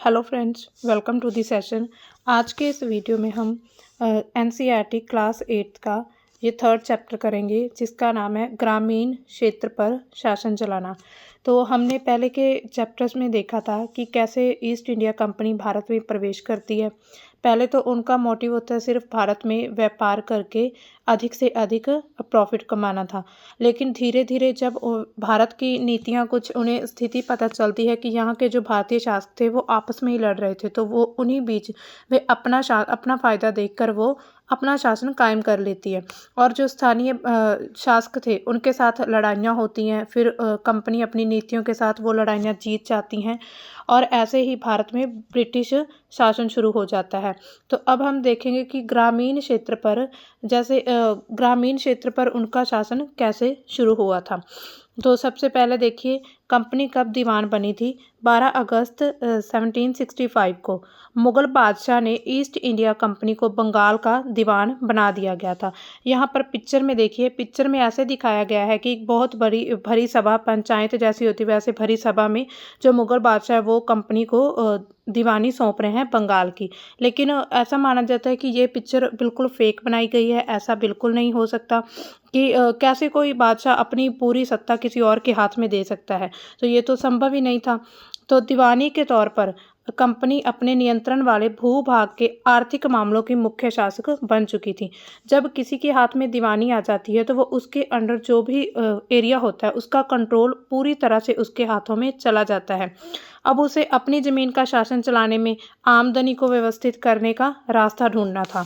Hello friends, welcome to the session. आज के इस वीडियो में हम एनसीईआरटी क्लास 8 का ये थर्ड चैप्टर करेंगे, जिसका नाम है ग्रामीण क्षेत्र पर शासन चलाना। तो हमने पहले के चैप्टर्स में देखा था कि कैसे ईस्ट इंडिया कंपनी भारत में प्रवेश करती है। पहले तो उनका मोटिव होता है सिर्फ भारत में व्यापार करके अधिक से अधिक प्रॉफिट कमाना था। लेकिन धीरे धीरे जब भारत की नीतियाँ कुछ उन्हें स्थिति पता चलती है कि यहाँ के जो भारतीय शासक थे वो आपस में ही लड़ रहे थे, तो वो उन्हीं बीच वे अपना फ़ायदा देखकर वो अपना शासन कायम कर लेती है। और जो स्थानीय शासक थे उनके साथ लड़ाइयाँ होती हैं, फिर कंपनी अपनी नीतियों के साथ वो लड़ाइयाँ जीत जाती हैं और ऐसे ही भारत में ब्रिटिश शासन शुरू हो जाता है। तो अब हम देखेंगे कि ग्रामीण क्षेत्र पर ग्रामीण क्षेत्र पर उनका शासन कैसे शुरू हुआ था। तो सबसे पहले देखिए, कंपनी कब दीवान बनी थी। 12 अगस्त 1765 को मुग़ल बादशाह ने ईस्ट इंडिया कंपनी को बंगाल का दीवान बना दिया गया था। यहाँ पर पिक्चर में देखिए, पिक्चर में ऐसे दिखाया गया है कि एक बहुत बड़ी भरी सभा, पंचायत जैसी होती है वैसे भरी सभा में जो मुग़ल बादशाह है वो कंपनी को दीवानी सौंप रहे हैं बंगाल की। लेकिन ऐसा माना जाता है कि ये पिक्चर बिल्कुल फेक बनाई गई है। ऐसा बिल्कुल नहीं हो सकता कि कैसे कोई बादशाह अपनी पूरी सत्ता किसी और के हाथ में दे सकता है। तो ये तो संभव ही नहीं था। तो दीवानी के तौर पर कंपनी अपने नियंत्रण वाले भूभाग के आर्थिक मामलों की मुख्य शासक बन चुकी थी। जब किसी के हाथ में दीवानी आ जाती है तो वो उसके अंडर जो भी एरिया होता है उसका कंट्रोल पूरी तरह से उसके हाथों में चला जाता है। अब उसे अपनी ज़मीन का शासन चलाने में आमदनी को व्यवस्थित करने का रास्ता ढूंढना था।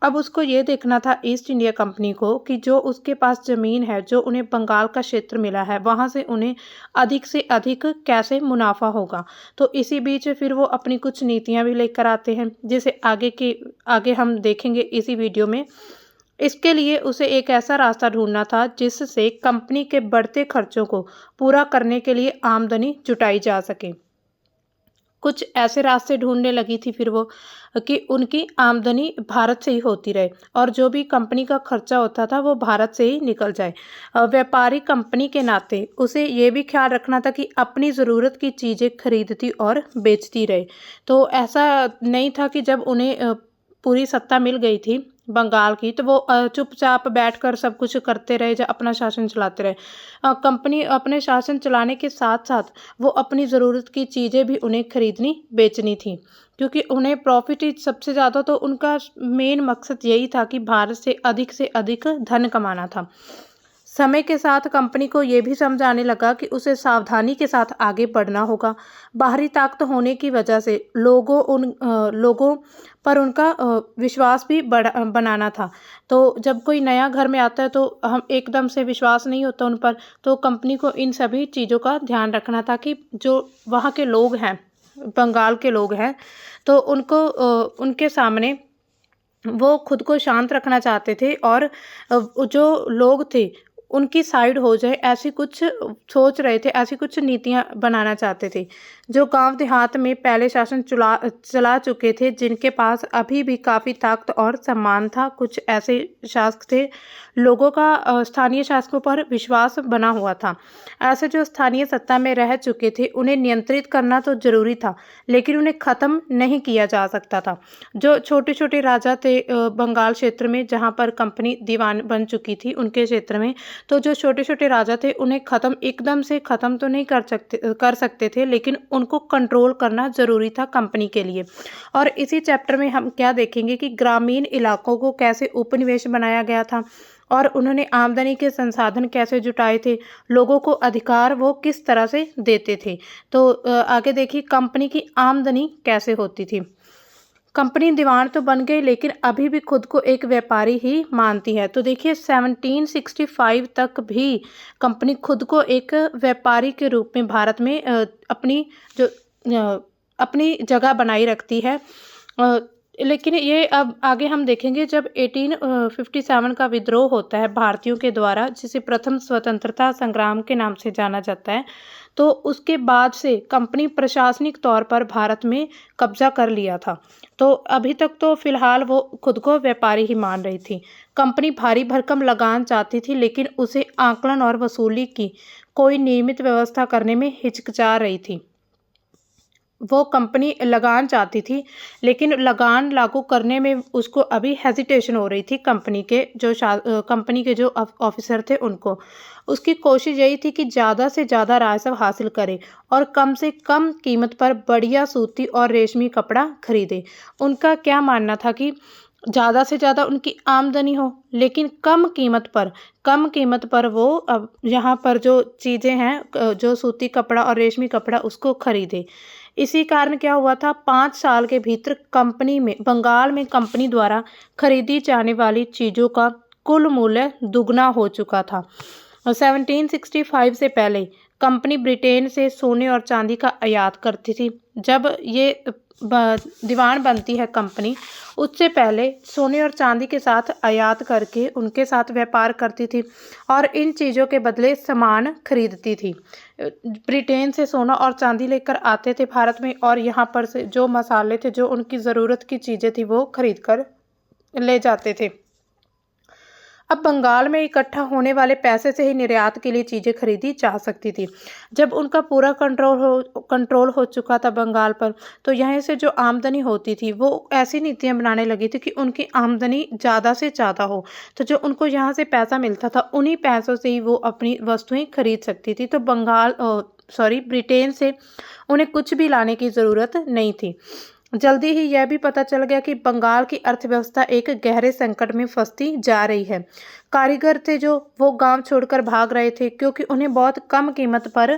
अब उसको ये देखना था ईस्ट इंडिया कंपनी को कि जो उसके पास ज़मीन है, जो उन्हें बंगाल का क्षेत्र मिला है, वहाँ से उन्हें अधिक से अधिक कैसे मुनाफा होगा। तो इसी बीच फिर वो अपनी कुछ नीतियाँ भी लेकर आते हैं, जिसे आगे हम देखेंगे इसी वीडियो में। इसके लिए उसे एक ऐसा रास्ता ढूंढना था जिससे कंपनी के बढ़ते खर्चों को पूरा करने के लिए आमदनी जुटाई जा सके। कुछ ऐसे रास्ते ढूंढने लगी थी फिर वो कि उनकी आमदनी भारत से ही होती रहे और जो भी कंपनी का खर्चा होता था वो भारत से ही निकल जाए। व्यापारी कंपनी के नाते उसे ये भी ख्याल रखना था कि अपनी ज़रूरत की चीज़ें खरीदती और बेचती रहे। तो ऐसा नहीं था कि जब उन्हें पूरी सत्ता मिल गई थी बंगाल की तो वो चुपचाप बैठकर सब कुछ करते रहे, या अपना शासन चलाते रहे। कंपनी अपने शासन चलाने के साथ साथ वो अपनी ज़रूरत की चीज़ें भी उन्हें खरीदनी बेचनी थी, क्योंकि उन्हें प्रॉफिट ही सबसे ज़्यादा, तो उनका मेन मकसद यही था कि भारत से अधिक धन कमाना था। समय के साथ कंपनी को ये भी समझ आने लगा कि उसे सावधानी के साथ आगे बढ़ना होगा। बाहरी ताकत होने की वजह से लोगों पर उनका विश्वास भी बनाना था। तो जब कोई नया घर में आता है तो हम एकदम से विश्वास नहीं होता उन पर, तो कंपनी को इन सभी चीज़ों का ध्यान रखना था कि जो वहाँ के लोग हैं, बंगाल के लोग हैं, तो उनके सामने वो खुद को शांत रखना चाहते थे और जो लोग थे उनकी साइड हो जाए, ऐसी कुछ सोच रहे थे, ऐसी कुछ नीतियाँ बनाना चाहते थे। जो गांव देहात में पहले शासन चला चुके थे, जिनके पास अभी भी काफ़ी ताकत और सम्मान था, कुछ ऐसे शासक थे लोगों का स्थानीय शासकों पर विश्वास बना हुआ था। ऐसे जो स्थानीय सत्ता में रह चुके थे उन्हें नियंत्रित करना तो जरूरी था, लेकिन उन्हें ख़त्म नहीं किया जा सकता था। जो छोटे छोटे राजा थे बंगाल क्षेत्र में, जहाँ पर कंपनी दीवान बन चुकी थी उनके क्षेत्र में, तो जो छोटे छोटे राजा थे उन्हें एकदम से ख़त्म तो नहीं कर सकते थे, लेकिन उनको कंट्रोल करना ज़रूरी था कंपनी के लिए। और इसी चैप्टर में हम क्या देखेंगे कि ग्रामीण इलाकों को कैसे उपनिवेश बनाया गया था और उन्होंने आमदनी के संसाधन कैसे जुटाए थे, लोगों को अधिकार वो किस तरह से देते थे। तो आगे देखिए कंपनी की आमदनी कैसे होती थी। कंपनी दीवान तो बन गई, लेकिन अभी भी खुद को एक व्यापारी ही मानती है। तो देखिए 1765 तक भी कंपनी खुद को एक व्यापारी के रूप में भारत में अपनी जगह बनाई रखती है। लेकिन ये अब आगे हम देखेंगे जब 1857 का विद्रोह होता है भारतीयों के द्वारा, जिसे प्रथम स्वतंत्रता संग्राम के नाम से जाना जाता है, तो उसके बाद से कंपनी प्रशासनिक तौर पर भारत में कब्जा कर लिया था। तो अभी तक तो फिलहाल वो खुद को व्यापारी ही मान रही थी। कंपनी भारी भरकम लगान चाहती थी, लेकिन उसे आकलन और वसूली की कोई नियमित व्यवस्था करने में हिचकिचा रही थी। वो कंपनी लगान चाहती थी, लेकिन लगान लागू करने में उसको अभी हेजिटेशन हो रही थी कंपनी के जो ऑफिसर थे उनको। उसकी कोशिश यही थी कि ज़्यादा से ज़्यादा राजस्व हासिल करे और कम से कम कीमत पर बढ़िया सूती और रेशमी कपड़ा खरीदे। उनका क्या मानना था कि ज़्यादा से ज़्यादा उनकी आमदनी हो, लेकिन कम कीमत पर वो अब यहाँ पर जो चीज़ें हैं, जो सूती कपड़ा और रेशमी कपड़ा उसको खरीदे। इसी कारण क्या हुआ था, 5 साल के भीतर बंगाल में कंपनी द्वारा खरीदी जाने वाली चीज़ों का कुल मूल्य दुगना हो चुका था। 1765 से पहले कंपनी ब्रिटेन से सोने और चांदी का आयात करती थी। जब ये दीवान बनती है कंपनी, उससे पहले सोने और चांदी के साथ आयात करके उनके साथ व्यापार करती थी और इन चीज़ों के बदले सामान खरीदती थी। ब्रिटेन से सोना और चांदी लेकर आते थे भारत में, और यहाँ पर से जो मसाले थे, जो उनकी ज़रूरत की चीज़ें थी, वो खरीद कर ले जाते थे। अब बंगाल में इकट्ठा होने वाले पैसे से ही निर्यात के लिए चीज़ें खरीदी जा सकती थी। जब उनका पूरा कंट्रोल हो चुका था बंगाल पर, तो यहाँ से जो आमदनी होती थी वो ऐसी नीतियाँ बनाने लगी थी कि उनकी आमदनी ज़्यादा से ज़्यादा हो। तो जो उनको यहाँ से पैसा मिलता था, उन्हीं पैसों से ही वो अपनी वस्तुएं खरीद सकती थी। तो ब्रिटेन से उन्हें कुछ भी लाने की ज़रूरत नहीं थी। जल्दी ही यह भी पता चल गया कि बंगाल की अर्थव्यवस्था एक गहरे संकट में फंसती जा रही है। कारीगर थे जो, वो गांव छोड़कर भाग रहे थे, क्योंकि उन्हें बहुत कम कीमत पर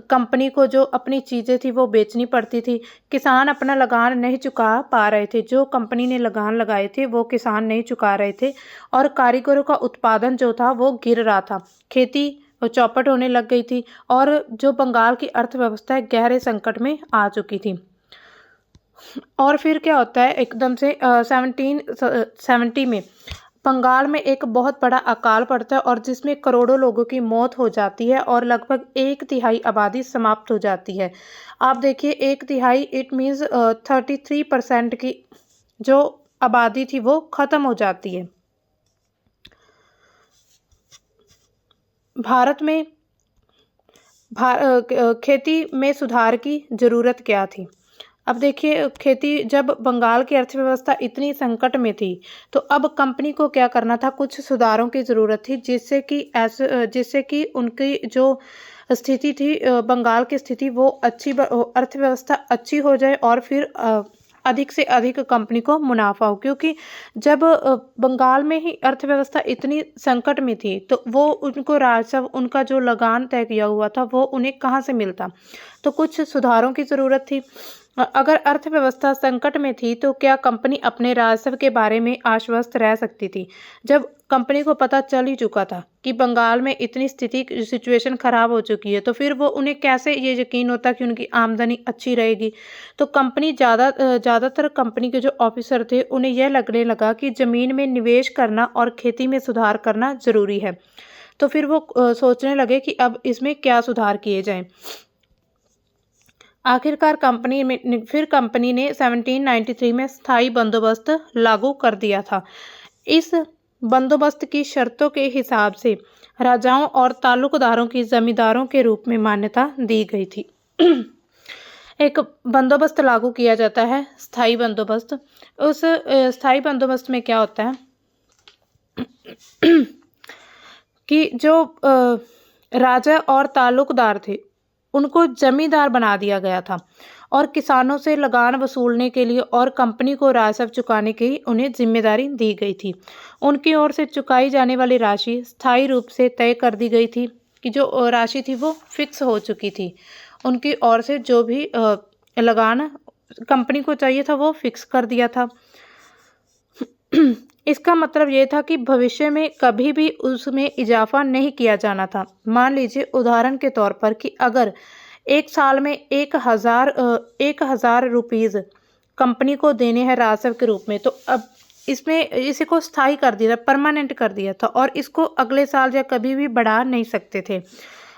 कंपनी को जो अपनी चीज़ें थी वो बेचनी पड़ती थी। किसान अपना लगान नहीं चुका पा रहे थे, जो कंपनी ने लगान लगाए थे वो किसान नहीं चुका रहे थे, और कारीगरों का उत्पादन जो था वो गिर रहा था। खेती चौपट होने लग गई थी और जो बंगाल की अर्थव्यवस्था गहरे संकट में आ चुकी थी। और फिर क्या होता है, एकदम से 1770 में बंगाल में एक बहुत बड़ा अकाल पड़ता है, और जिसमें करोड़ों लोगों की मौत हो जाती है और लगभग 1/3 आबादी समाप्त हो जाती है। आप देखिए, 1/3, इट मीन्स 33% की जो आबादी थी वो ख़त्म हो जाती है। भारत में खेती में सुधार की ज़रूरत क्या थी। अब देखिए, खेती, जब बंगाल की अर्थव्यवस्था इतनी संकट में थी, तो अब कंपनी को क्या करना था, कुछ सुधारों की ज़रूरत थी, जिससे कि उनकी जो स्थिति थी, बंगाल की स्थिति, वो अर्थव्यवस्था अच्छी हो जाए और फिर अधिक से अधिक कंपनी को मुनाफा हो। क्योंकि जब बंगाल में ही अर्थव्यवस्था इतनी संकट में थी, तो वो उनको राजस्व, उनका जो लगान तय किया हुआ था, वो उन्हें कहाँ से मिलता। तो कुछ सुधारों की ज़रूरत थी। अगर अर्थव्यवस्था संकट में थी, तो क्या कंपनी अपने राजस्व के बारे में आश्वस्त रह सकती थी। जब कंपनी को पता चल ही चुका था कि बंगाल में इतनी सिचुएशन खराब हो चुकी है, तो फिर वो उन्हें कैसे ये यकीन होता कि उनकी आमदनी अच्छी रहेगी। तो ज़्यादातर कंपनी के जो ऑफिसर थे, उन्हें यह लगने लगा कि ज़मीन में निवेश करना और खेती में सुधार करना ज़रूरी है। तो फिर वो सोचने लगे कि अब इसमें क्या सुधार किए जाएं। आखिरकार कंपनी ने 1793 में स्थायी बंदोबस्त लागू कर दिया था। इस बंदोबस्त की शर्तों के हिसाब से राजाओं और तालुकदारों की जमींदारों के रूप में मान्यता दी गई थी। एक बंदोबस्त लागू किया जाता है, स्थायी बंदोबस्त। उस स्थायी बंदोबस्त में क्या होता है कि जो राजा और तालुकदार थे, उनको जमींदार बना दिया गया था, और किसानों से लगान वसूलने के लिए और कंपनी को राजस्व चुकाने की उन्हें जिम्मेदारी दी गई थी। उनकी ओर से चुकाई जाने वाली राशि स्थायी रूप से तय कर दी गई थी, कि जो राशि थी वो फिक्स हो चुकी थी। उनकी ओर से जो भी लगान कंपनी को चाहिए था वो फिक्स कर दिया था। इसका मतलब ये था कि भविष्य में कभी भी उसमें इजाफा नहीं किया जाना था। मान लीजिए उदाहरण के तौर पर कि अगर एक साल में 1,000 रुपीज़ कंपनी को देने हैं राजस्व के रूप में, तो अब इसी को स्थायी कर दिया था, परमानेंट कर दिया था, और इसको अगले साल या कभी भी बढ़ा नहीं सकते थे।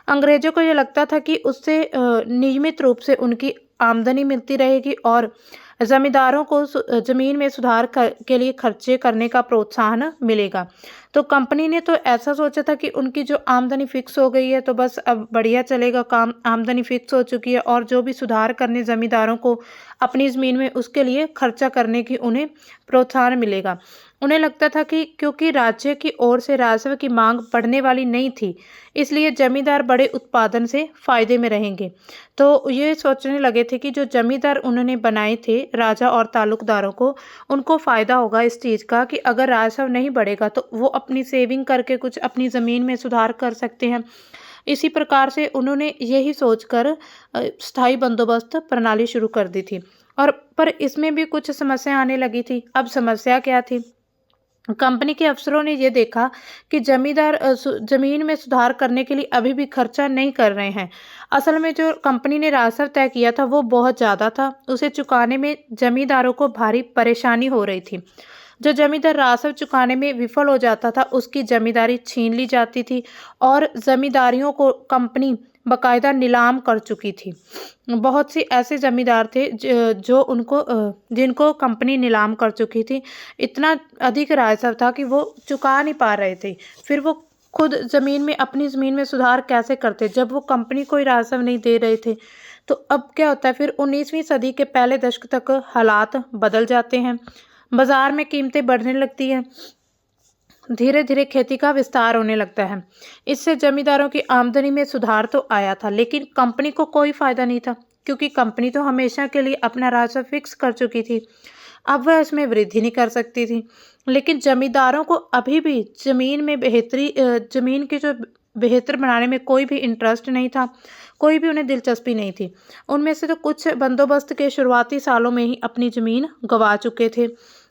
अंग्रेजों को ये लगता था कि उससे नियमित रूप से उनकी आमदनी मिलती रहेगी और जमींदारों को जमीन में सुधार के लिए खर्चे करने का प्रोत्साहन मिलेगा। तो कंपनी ने तो ऐसा सोचा था कि उनकी जो आमदनी फिक्स हो गई है तो बस अब बढ़िया चलेगा काम, आमदनी फिक्स हो चुकी है और जो भी सुधार करने जमींदारों को अपनी ज़मीन में उसके लिए खर्चा करने की उन्हें प्रोत्साहन मिलेगा। उन्हें लगता था कि क्योंकि राज्य की ओर से राजस्व की मांग बढ़ने वाली नहीं थी, इसलिए जमींदार बड़े उत्पादन से फायदे में रहेंगे। तो ये सोचने लगे थे कि जो जमींदार उन्होंने बनाए थे राजा और तालुकदारों को, उनको फ़ायदा होगा इस चीज़ का कि अगर राजस्व नहीं बढ़ेगा तो वो अपनी सेविंग करके कुछ अपनी ज़मीन में सुधार कर सकते हैं। इसी प्रकार से उन्होंने यही सोचकर स्थायी बंदोबस्त प्रणाली शुरू कर दी थी। और पर इसमें भी कुछ समस्या आने लगी थी। अब समस्या क्या थी? कंपनी के अफसरों ने यह देखा कि जमींदार जमीन में सुधार करने के लिए अभी भी खर्चा नहीं कर रहे हैं। असल में जो कंपनी ने राजस्व तय किया था वो बहुत ज़्यादा था, उसे चुकाने में जमींदारों को भारी परेशानी हो रही थी। जो जमींदार राजस्व चुकाने में विफल हो जाता था उसकी जमींदारी छीन ली जाती थी और जमींदारियों को कंपनी बाकायदा नीलाम कर चुकी थी। बहुत से ऐसे जमींदार थे जो उनको जिनको कंपनी नीलाम कर चुकी थी। इतना अधिक राजस्व था कि वो चुका नहीं पा रहे थे। फिर वो खुद ज़मीन में अपनी ज़मीन में सुधार कैसे करते जब वो कंपनी कोई राजस्व नहीं दे रहे थे। तो अब क्या होता है, फिर 19वीं सदी के पहले दशक तक हालात बदल जाते हैं। बाजार में कीमतें बढ़ने लगती हैं, धीरे धीरे खेती का विस्तार होने लगता है। इससे जमींदारों की आमदनी में सुधार तो आया था, लेकिन कंपनी को कोई फायदा नहीं था क्योंकि कंपनी तो हमेशा के लिए अपना राजस्व फिक्स कर चुकी थी। अब वह इसमें वृद्धि नहीं कर सकती थी। लेकिन जमींदारों को अभी भी जमीन की जो बेहतर बनाने में कोई भी इंटरेस्ट नहीं था, कोई भी उन्हें दिलचस्पी नहीं थी। उनमें से तो कुछ बंदोबस्त के शुरुआती सालों में ही अपनी ज़मीन गंवा चुके थे।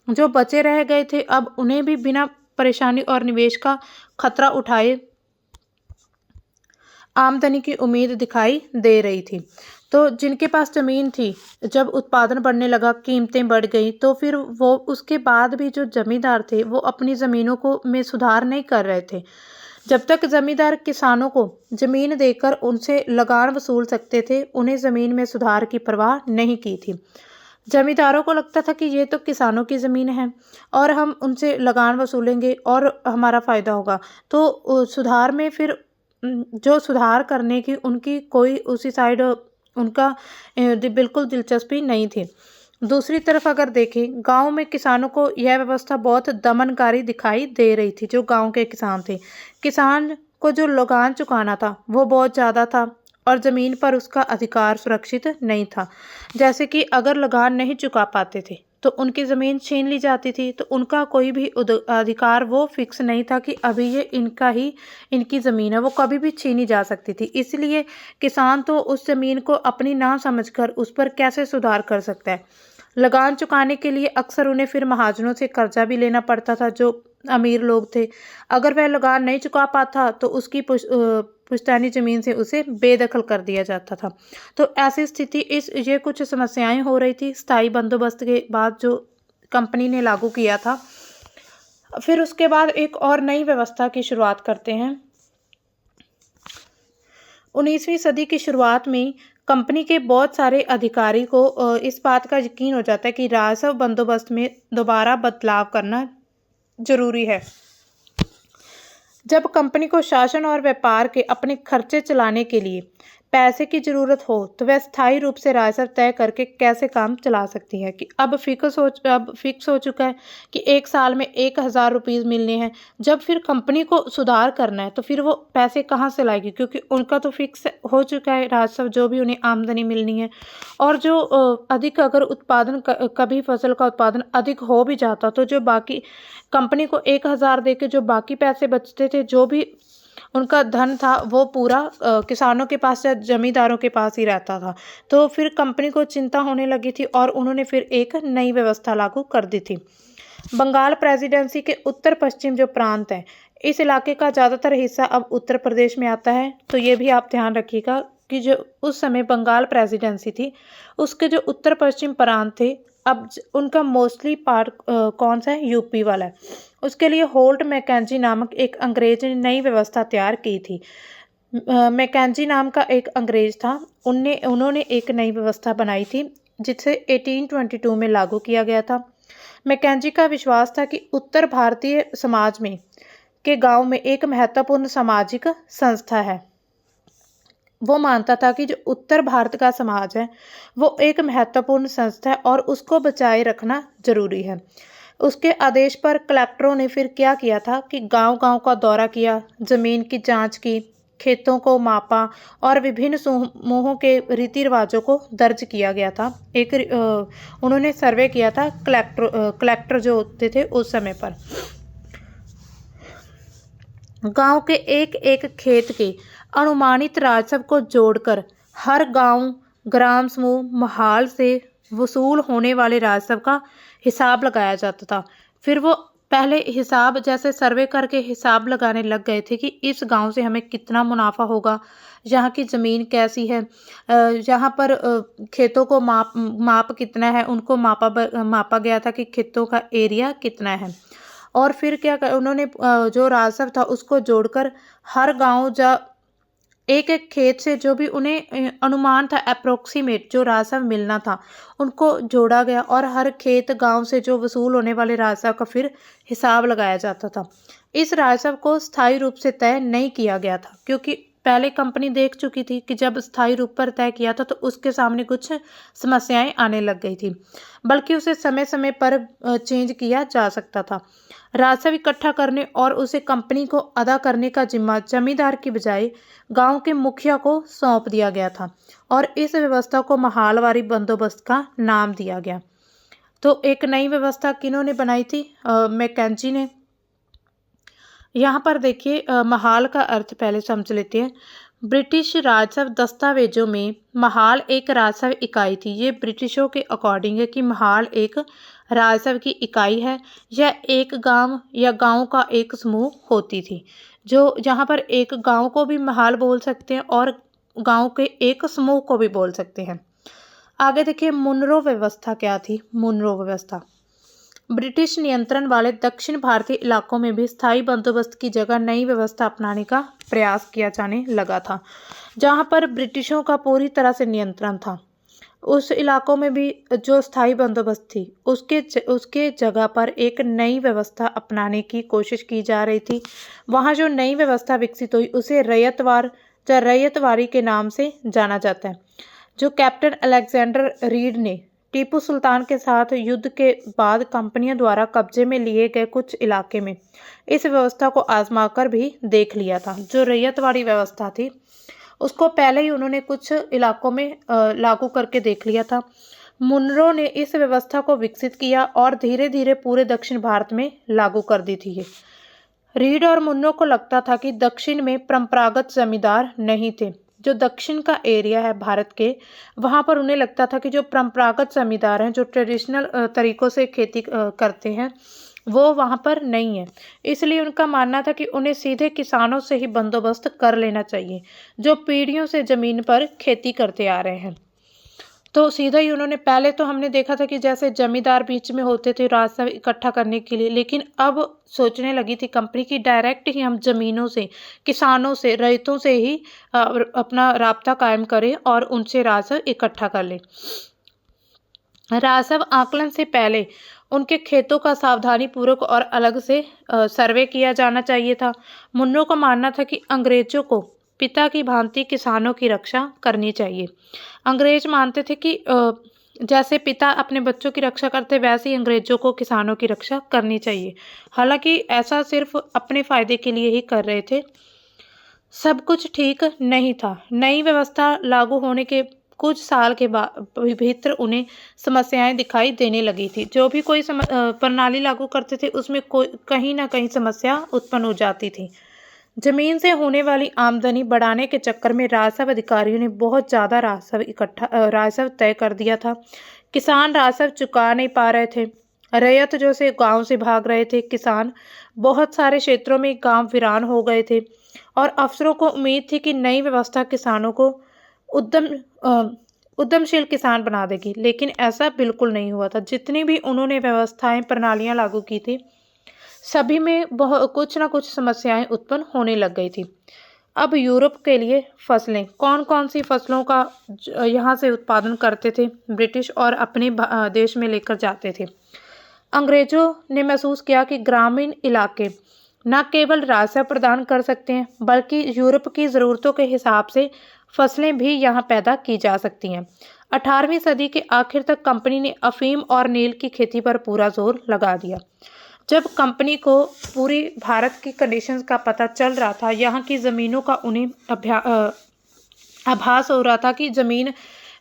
जो बचे रह गए थे अब उन्हें भी बिना परेशानी और निवेश का खतरा उठाए आमदनी की उम्मीद दिखाई दे रही थी। तो जिनके पास ज़मीन थी, जब उत्पादन बढ़ने लगा, कीमतें बढ़ गई, तो फिर वो उसके बाद भी जो ज़मींदार थे वो अपनी ज़मीनों को में सुधार नहीं कर रहे थे। जब तक ज़मींदार किसानों को ज़मीन देकर उनसे लगान वसूल सकते थे, उन्हें ज़मीन में सुधार की परवाह नहीं की थी। जमींदारों को लगता था कि ये तो किसानों की ज़मीन है और हम उनसे लगान वसूलेंगे और हमारा फ़ायदा होगा। तो सुधार में फिर जो सुधार करने की उनकी कोई उसी साइड उनका बिल्कुल दिलचस्पी नहीं थी। दूसरी तरफ अगर देखें, गांव में किसानों को यह व्यवस्था बहुत दमनकारी दिखाई दे रही थी। जो गांव के किसान थे, किसान को जो लगान चुकाना था वो बहुत ज़्यादा था और ज़मीन पर उसका अधिकार सुरक्षित नहीं था। जैसे कि अगर लगान नहीं चुका पाते थे तो उनकी ज़मीन छीन ली जाती थी, तो उनका कोई भी अधिकार वो फिक्स नहीं था कि अभी ये इनकी ज़मीन है, वो कभी भी छीनी जा सकती थी। इसलिए किसान तो उस ज़मीन को अपनी ना समझकर उस पर कैसे सुधार कर सकता है। लगान चुकाने के लिए अक्सर उन्हें फिर महाजनों से कर्जा भी लेना पड़ता था, जो अमीर लोग थे। अगर वह लगान नहीं चुका पाता तो उसकी पुश्तैनी ज़मीन से उसे बेदखल कर दिया जाता था। तो ऐसी स्थिति ये कुछ समस्याएं हो रही थी स्थायी बंदोबस्त के बाद जो कंपनी ने लागू किया था। फिर उसके बाद एक और नई व्यवस्था की शुरुआत करते हैं। 19वीं सदी की शुरुआत में कंपनी के बहुत सारे अधिकारी को इस बात का यकीन हो जाता है कि राजस्व बंदोबस्त में दोबारा बदलाव करना जरूरी है। जब कंपनी को शासन और व्यापार के अपने खर्चे चलाने के लिए पैसे की ज़रूरत हो तो वह स्थायी रूप से राजस्व तय करके कैसे काम चला सकती है। कि अब फिक्स हो चुका है कि 1 साल में 1000 रुपीज़ मिलने हैं। जब फिर कंपनी को सुधार करना है तो फिर वो पैसे कहाँ से लाएगी, क्योंकि उनका तो फिक्स हो चुका है राजस्व, जो भी उन्हें आमदनी मिलनी है। और जो अधिक अगर उत्पादन कभी फसल का उत्पादन अधिक हो भी जाता तो जो बाकी कंपनी को 1000 दे के जो बाकी पैसे बचते थे, जो भी उनका धन था वो पूरा किसानों के पास या जमींदारों के पास ही रहता था। तो फिर कंपनी को चिंता होने लगी थी और उन्होंने फिर एक नई व्यवस्था लागू कर दी थी। बंगाल प्रेसिडेंसी के उत्तर पश्चिम जो प्रांत है, इस इलाके का ज़्यादातर हिस्सा अब उत्तर प्रदेश में आता है। तो ये भी आप ध्यान रखिएगा कि जो उस समय बंगाल प्रेसिडेंसी थी उसके जो उत्तर पश्चिम प्रांत थे, अब उनका मोस्टली पार्ट कौन सा है, यूपी वाला है। उसके लिए होल्ट मैकेंजी नामक एक अंग्रेज ने नई व्यवस्था तैयार की थी। मैकेंजी नाम का एक अंग्रेज था, उन्होंने एक नई व्यवस्था बनाई थी। जिसे 1822 में लागू किया गया था। मैकेंजी का विश्वास था कि उत्तर भारतीय समाज में के गांव में एक महत्वपूर्ण सामाजिक संस्था है। वो मानता था कि जो उत्तर भारत का समाज है वो एक महत्वपूर्ण संस्था है और उसको बचाए रखना जरूरी है। उसके आदेश पर कलेक्टरों ने फिर क्या किया था कि गांव-गांव का दौरा किया, जमीन की जांच की, खेतों को मापा और विभिन्न समूहों के रीति रिवाजों को दर्ज किया गया था। उन्होंने सर्वे किया था कलेक्टर जो होते थे उस समय पर। गांव के एक एक खेत के अनुमानित राजस्व को जोड़कर हर गांव ग्राम समूह महाल से वसूल होने वाले राजस्व का हिसाब लगाया जाता था। फिर वो पहले हिसाब जैसे सर्वे करके हिसाब लगाने लग गए थे कि इस गांव से हमें कितना मुनाफा होगा, यहाँ की ज़मीन कैसी है, यहाँ पर खेतों को माप कितना है, उनको मापा गया था कि खेतों का एरिया कितना है। और फिर क्या उन्होंने जो राजस्व था उसको जोड़कर हर गांव एक एक खेत से जो भी उन्हें अनुमान था अप्रोक्सीमेट जो राजस्व मिलना था उनको जोड़ा गया और हर खेत गांव से जो वसूल होने वाले राजस्व का फिर हिसाब लगाया जाता था। इस राजस्व को स्थायी रूप से तय नहीं किया गया था क्योंकि पहले कंपनी देख चुकी थी कि जब स्थायी रूप पर तय किया था तो उसके सामने कुछ समस्याएं आने लग गई थी, बल्कि उसे समय समय पर चेंज किया जा सकता था। राजस्व इकट्ठा करने और उसे कंपनी को अदा करने का जिम्मा जमींदार की बजाय गांव के मुखिया को सौंप दिया गया था और इस व्यवस्था को महालवारी बंदोबस्त का नाम दिया गया। तो एक नई व्यवस्था किन्होंने बनाई थी? मैकेंजी ने। यहाँ पर देखिए महाल का अर्थ पहले समझ लेते हैं। ब्रिटिश राजस्व दस्तावेजों में महाल एक राजस्व इकाई थी। ये ब्रिटिशों के अकॉर्डिंग है कि महाल एक राजस्व की इकाई है। यह एक गांव या गांव का एक समूह होती थी। जो यहाँ पर एक गांव को भी महाल बोल सकते हैं और गांव के एक समूह को भी बोल सकते हैं। आगे देखिए मुनरो व्यवस्था क्या थी? मुनरो व्यवस्था ब्रिटिश नियंत्रण वाले दक्षिण भारतीय इलाकों में भी स्थायी बंदोबस्त की जगह नई व्यवस्था अपनाने का प्रयास किया जाने लगा था। जहां पर ब्रिटिशों का पूरी तरह से नियंत्रण था, उस इलाकों में भी जो स्थायी बंदोबस्त थी उसके जगह पर एक नई व्यवस्था अपनाने की कोशिश की जा रही थी। वहां जो नई व्यवस्था विकसित हुई उसे रैयतवार या रैयतवारी के नाम से जाना जाता है, जो कैप्टन अलेक्जेंडर रीड ने टीपू सुल्तान के साथ युद्ध के बाद कंपनियों द्वारा कब्जे में लिए गए कुछ इलाके में इस व्यवस्था को आजमाकर भी देख लिया था। जो रैयतवाड़ी व्यवस्था थी उसको पहले ही उन्होंने कुछ इलाकों में लागू करके देख लिया था। मुनरो ने इस व्यवस्था को विकसित किया और धीरे धीरे पूरे दक्षिण भारत में लागू कर दी थी। रीड और मुनरो को लगता था कि दक्षिण में परंपरागत जमींदार नहीं थे। जो दक्षिण का एरिया है भारत के, वहाँ पर उन्हें लगता था कि जो परंपरागत जमींदार हैं, जो ट्रेडिशनल तरीक़ों से खेती करते हैं, वो वहाँ पर नहीं है। इसलिए उनका मानना था कि उन्हें सीधे किसानों से ही बंदोबस्त कर लेना चाहिए, जो पीढ़ियों से ज़मीन पर खेती करते आ रहे हैं। तो सीधा ही उन्होंने पहले तो हमने देखा था कि जैसे जमींदार बीच में होते थे राजस्व इकट्ठा करने के लिए, लेकिन अब सोचने लगी थी कंपनी की डायरेक्ट ही हम ज़मीनों से, किसानों से, रैयतों से ही अपना राब्ता कायम करें और उनसे राजस्व इकट्ठा कर लें। राजस्व आकलन से पहले उनके खेतों का सावधानी पूर्वक और अलग से सर्वे किया जाना चाहिए था। मुन्नो का मानना था कि अंग्रेजों को पिता की भांति किसानों की रक्षा करनी चाहिए। अंग्रेज मानते थे कि जैसे पिता अपने बच्चों की रक्षा करते वैसे ही अंग्रेजों को किसानों की रक्षा करनी चाहिए। हालांकि ऐसा सिर्फ अपने फ़ायदे के लिए ही कर रहे थे। सब कुछ ठीक नहीं था। नई व्यवस्था लागू होने के कुछ साल के भीतर उन्हें समस्याएं दिखाई देने लगी थी। जो भी कोई प्रणाली लागू करते थे उसमें कहीं ना कहीं समस्या उत्पन्न हो जाती थी। जमीन से होने वाली आमदनी बढ़ाने के चक्कर में राजस्व अधिकारियों ने बहुत ज़्यादा राजस्व तय कर दिया था। किसान राजस्व चुका नहीं पा रहे थे। रैयत जो से गांव से भाग रहे थे। किसान बहुत सारे क्षेत्रों में गांव वीरान हो गए थे और अफसरों को उम्मीद थी कि नई व्यवस्था किसानों को उद्यमशील किसान बना देगी, लेकिन ऐसा बिल्कुल नहीं हुआ था। जितनी भी उन्होंने व्यवस्थाएं प्रणालियां लागू की थी, सभी में कुछ ना कुछ समस्याएं उत्पन्न होने लग गई थी। अब यूरोप के लिए फसलें, कौन कौन सी फसलों का यहाँ से उत्पादन करते थे ब्रिटिश और अपने देश में लेकर जाते थे। अंग्रेजों ने महसूस किया कि ग्रामीण इलाके न केवल राजस्व प्रदान कर सकते हैं बल्कि यूरोप की ज़रूरतों के हिसाब से फसलें भी यहाँ पैदा की जा सकती हैं। 18वीं सदी के आखिर तक कंपनी ने अफीम और नील की खेती पर पूरा जोर लगा दिया। जब कंपनी को पूरी भारत की कंडीशंस का पता चल रहा था, यहाँ की ज़मीनों का उन्हें आभास हो रहा था कि ज़मीन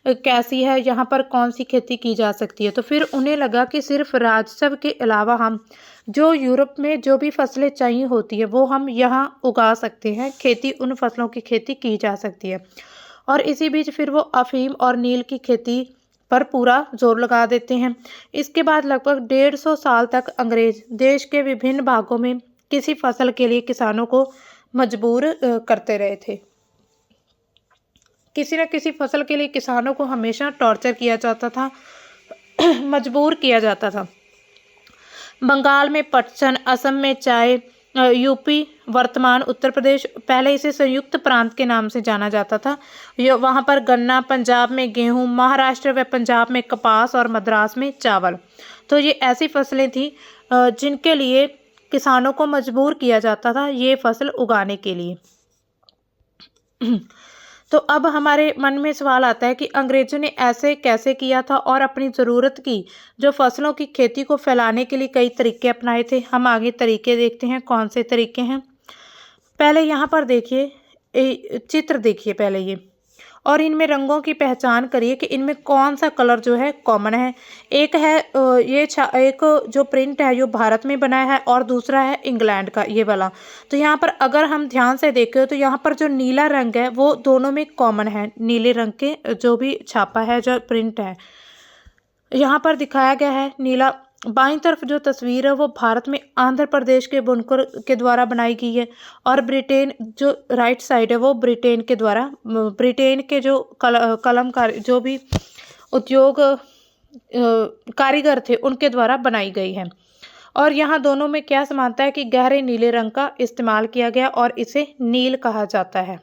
कैसी है, यहाँ पर कौन सी खेती की जा सकती है, तो फिर उन्हें लगा कि सिर्फ राजस्व के अलावा हम जो यूरोप में जो भी फसलें चाहिए होती है वो हम यहाँ उगा सकते हैं, खेती उन फसलों की खेती की जा सकती है। और इसी बीच फिर वो अफीम और नील की खेती पर पूरा जोर लगा देते हैं। इसके बाद लगभग 150 साल तक अंग्रेज देश के विभिन्न भागों में किसी फसल के लिए किसानों को मजबूर करते रहे थे। किसी न किसी फसल के लिए किसानों को हमेशा टॉर्चर किया जाता था, मजबूर किया जाता था। बंगाल में पटसन, असम में चाय, यूपी वर्तमान उत्तर प्रदेश, पहले इसे संयुक्त प्रांत के नाम से जाना जाता था, वहाँ पर गन्ना, पंजाब में गेहूँ, महाराष्ट्र व पंजाब में कपास और मद्रास में चावल। तो ये ऐसी फसलें थी जिनके लिए किसानों को मजबूर किया जाता था ये फसल उगाने के लिए। तो अब हमारे मन में सवाल आता है कि अंग्रेजों ने ऐसे कैसे किया था और अपनी ज़रूरत की जो फसलों की खेती को फैलाने के लिए कई तरीके अपनाए थे। हम आगे तरीके देखते हैं कौन से तरीके हैं। पहले यहाँ पर देखिए, चित्र देखिए पहले ये, और इनमें रंगों की पहचान करिए कि इनमें कौन सा कलर जो है कॉमन है। एक है एक जो प्रिंट है जो भारत में बना है और दूसरा है इंग्लैंड का ये वाला। तो यहाँ पर अगर हम ध्यान से देखें तो यहाँ पर जो नीला रंग है वो दोनों में कॉमन है। नीले रंग के जो भी छापा है, जो प्रिंट है यहाँ पर दिखाया गया है नीला। बाईं तरफ जो तस्वीर है वो भारत में आंध्र प्रदेश के बुनकर के द्वारा बनाई गई है, और ब्रिटेन जो राइट साइड है वो ब्रिटेन के द्वारा, ब्रिटेन के जो कलमकार जो भी उद्योग कारीगर थे उनके द्वारा बनाई गई है। और यहाँ दोनों में क्या समानता है कि गहरे नीले रंग का इस्तेमाल किया गया और इसे नील कहा जाता है।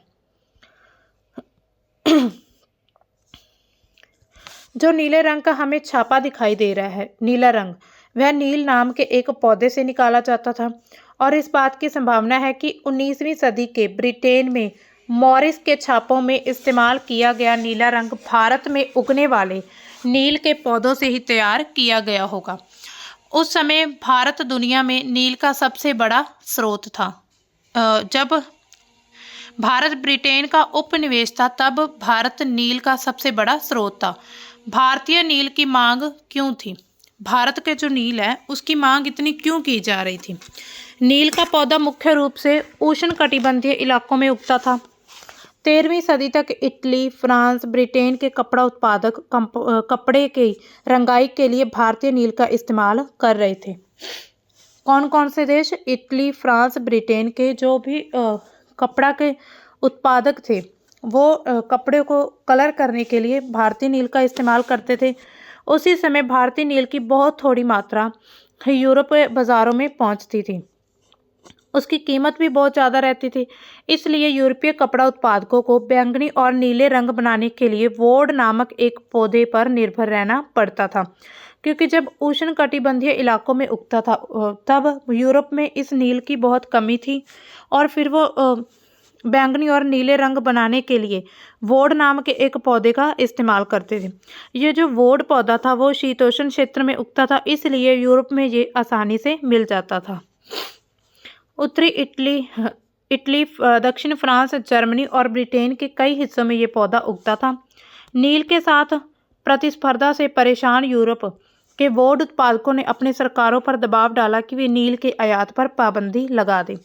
जो नीले रंग का हमें छापा दिखाई दे रहा है, नीला रंग, वह नील नाम के एक पौधे से निकाला जाता था। और इस बात की संभावना है कि 19वीं सदी के ब्रिटेन में मॉरिस के छापों में इस्तेमाल किया गया नीला रंग भारत में उगने वाले नील के पौधों से ही तैयार किया गया होगा। उस समय भारत दुनिया में नील का सबसे बड़ा स्रोत था। जब भारत ब्रिटेन का उपनिवेश था तब भारत नील का सबसे बड़ा स्रोत था। भारतीय नील की मांग क्यों थी? भारत के जो नील है उसकी मांग इतनी क्यों की जा रही थी? नील का पौधा मुख्य रूप से उष्णकटिबंधीय इलाकों में उगता था। 13वीं सदी तक इटली, फ्रांस, ब्रिटेन के कपड़ा उत्पादक कपड़े की रंगाई के लिए भारतीय नील का इस्तेमाल कर रहे थे। कौन कौन से देश? इटली, फ्रांस, ब्रिटेन के जो भी कपड़ा के उत्पादक थे वो कपड़े को कलर करने के लिए भारतीय नील का इस्तेमाल करते थे। उसी समय भारतीय नील की बहुत थोड़ी मात्रा यूरोप के बाज़ारों में पहुंचती थी। उसकी कीमत भी बहुत ज़्यादा रहती थी, इसलिए यूरोपीय कपड़ा उत्पादकों को बैंगनी और नीले रंग बनाने के लिए वोड नामक एक पौधे पर निर्भर रहना पड़ता था, क्योंकि जब उष्णकटिबंधीय इलाकों में उगता था तब यूरोप में इस नील की बहुत कमी थी, और फिर वो बैंगनी और नीले रंग बनाने के लिए वोड नाम के एक पौधे का इस्तेमाल करते थे। ये जो वोड पौधा था वो शीतोष्ण क्षेत्र में उगता था, इसलिए यूरोप में ये आसानी से मिल जाता था। उत्तरी इटली, दक्षिण फ्रांस, जर्मनी और ब्रिटेन के कई हिस्सों में ये पौधा उगता था। नील के साथ प्रतिस्पर्धा से परेशान यूरोप के वोड उत्पादकों ने अपनी सरकारों पर दबाव डाला कि वे नील के आयात पर पाबंदी लगा दें।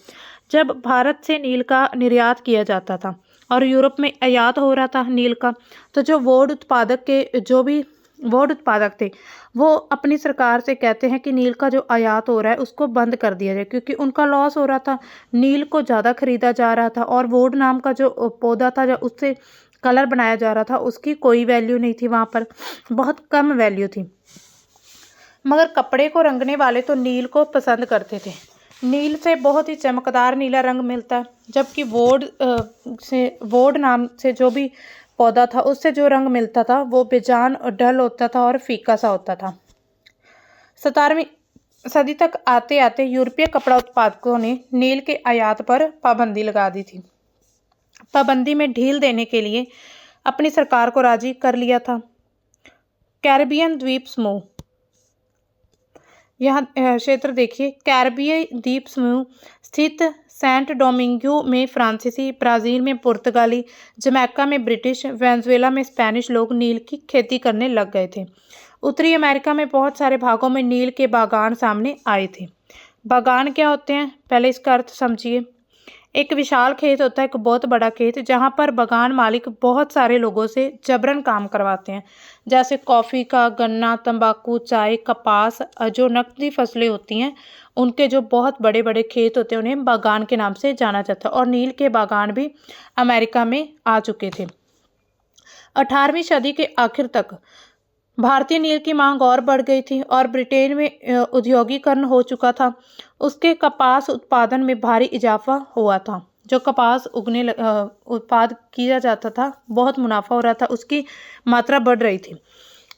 जब भारत से नील का निर्यात किया जाता था और यूरोप में आयात हो रहा था नील का, तो जो वोड उत्पादक थे वो अपनी सरकार से कहते हैं कि नील का जो आयात हो रहा है उसको बंद कर दिया जाए, क्योंकि उनका लॉस हो रहा था, नील को ज़्यादा खरीदा जा रहा था और वोड नाम का जो पौधा था जो उससे कलर बनाया जा रहा था उसकी कोई वैल्यू नहीं थी, वहाँ पर बहुत कम वैल्यू थी। मगर कपड़े को रंगने वाले तो नील को पसंद करते थे। नील से बहुत ही चमकदार नीला रंग मिलता है, जबकि वोड नाम से जो भी पौधा था उससे जो रंग मिलता था वो बेजान और डल होता था और फीका सा होता था। 17वीं सदी तक आते आते यूरोपीय कपड़ा उत्पादकों ने नील के आयात पर पाबंदी लगा दी थी। पाबंदी में ढील देने के लिए अपनी सरकार को राजी कर लिया था। कैरिबियन द्वीप समूह, यहाँ क्षेत्र देखिए, कैरिबियन द्वीप समूह स्थित सेंट डोमिंगो में फ्रांसीसी, ब्राज़ील में पुर्तगाली, जमैका में ब्रिटिश, वेनेजुएला में स्पेनिश लोग नील की खेती करने लग गए थे। उत्तरी अमेरिका में बहुत सारे भागों में नील के बागान सामने आए थे। बागान क्या होते हैं, पहले इसका अर्थ समझिए। एक विशाल खेत होता है, एक बहुत बड़ा खेत, जहाँ पर बागान मालिक बहुत सारे लोगों से जबरन काम करवाते हैं, जैसे कॉफ़ी का, गन्ना, तंबाकू, चाय, कपास, जो नकदी फसलें होती हैं उनके जो बहुत बड़े बड़े खेत होते हैं उन्हें बागान के नाम से जाना जाता है। और नील के बागान भी अमेरिका में आ चुके थे। 18वीं सदी के आखिर तक भारतीय नील की मांग और बढ़ गई थी और ब्रिटेन में औद्योगिकरण हो चुका था। उसके कपास उत्पादन में भारी इजाफा हुआ था। जो कपास उत्पाद किया जाता था, बहुत मुनाफा हो रहा था, उसकी मात्रा बढ़ रही थी।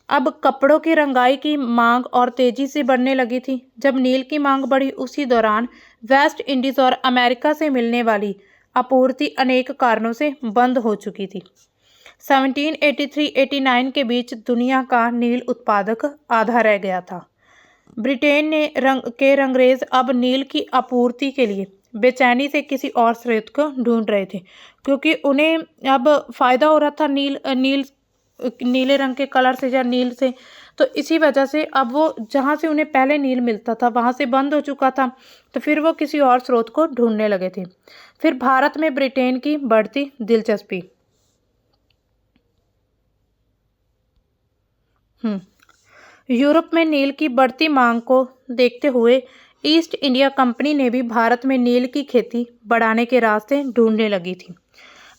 अब कपड़ों की रंगाई की मांग और तेजी से बढ़ने लगी थी। जब नील की मांग बढ़ी, उसी दौरान वेस्ट इंडीज और अमेरिका से मिलने वाली आपूर्ति अनेक कारणों से बंद हो चुकी थी। 1783-89 के बीच दुनिया का नील उत्पादक आधा रह गया था। ब्रिटेन ने अंग्रेज अब नील की आपूर्ति के लिए बेचैनी से किसी और स्रोत को ढूंढ रहे थे, क्योंकि उन्हें अब फायदा हो रहा था नीले रंग के कलर से या नील से। तो इसी वजह से अब वो जहाँ से उन्हें पहले नील मिलता था वहाँ से बंद हो चुका था, तो फिर वो किसी और स्रोत को ढूंढने लगे थे। फिर भारत में ब्रिटेन की बढ़ती दिलचस्पी। यूरोप में नील की बढ़ती मांग को देखते हुए ईस्ट इंडिया कंपनी ने भी भारत में नील की खेती बढ़ाने के रास्ते ढूंढने लगी थी।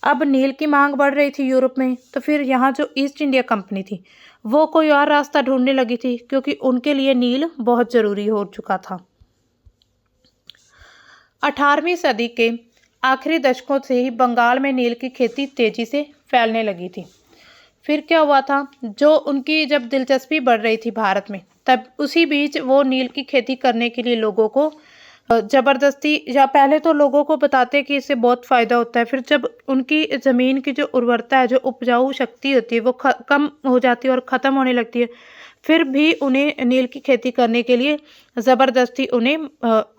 अब नील की मांग बढ़ रही थी यूरोप में, तो फिर यहाँ जो ईस्ट इंडिया कंपनी थी वो कोई और रास्ता ढूंढने लगी थी, क्योंकि उनके लिए नील बहुत ज़रूरी हो चुका था। 18वीं सदी के आखिरी दशकों से ही बंगाल में नील की खेती तेजी से फैलने लगी थी। फिर क्या हुआ था, जो उनकी जब दिलचस्पी बढ़ रही थी भारत में, तब उसी बीच वो नील की खेती करने के लिए लोगों को ज़बरदस्ती, या पहले तो लोगों को बताते कि इससे बहुत फ़ायदा होता है, फिर जब उनकी ज़मीन की जो उर्वरता है, जो उपजाऊ शक्ति होती है, वो कम हो जाती है और ख़त्म होने लगती है, फिर भी उन्हें नील की खेती करने के लिए ज़बरदस्ती उन्हें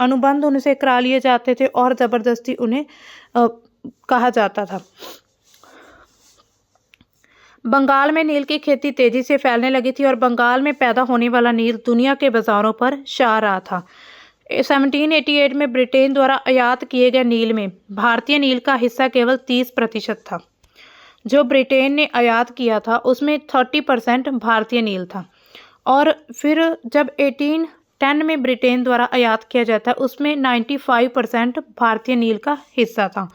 अनुबंध उनसे करा लिए जाते थे और ज़बरदस्ती उन्हें कहा जाता था। बंगाल में नील की खेती तेजी से फैलने लगी थी और बंगाल में पैदा होने वाला नील दुनिया के बाज़ारों पर छा रहा था। 1788 में ब्रिटेन द्वारा आयात किए गए नील में भारतीय नील का हिस्सा केवल 30% था। जो ब्रिटेन ने आयात किया था उसमें 30% भारतीय नील था। और फिर जब 1810 में ब्रिटेन द्वारा आयात किया जाता है उसमें 95% भारतीय नील का हिस्सा था।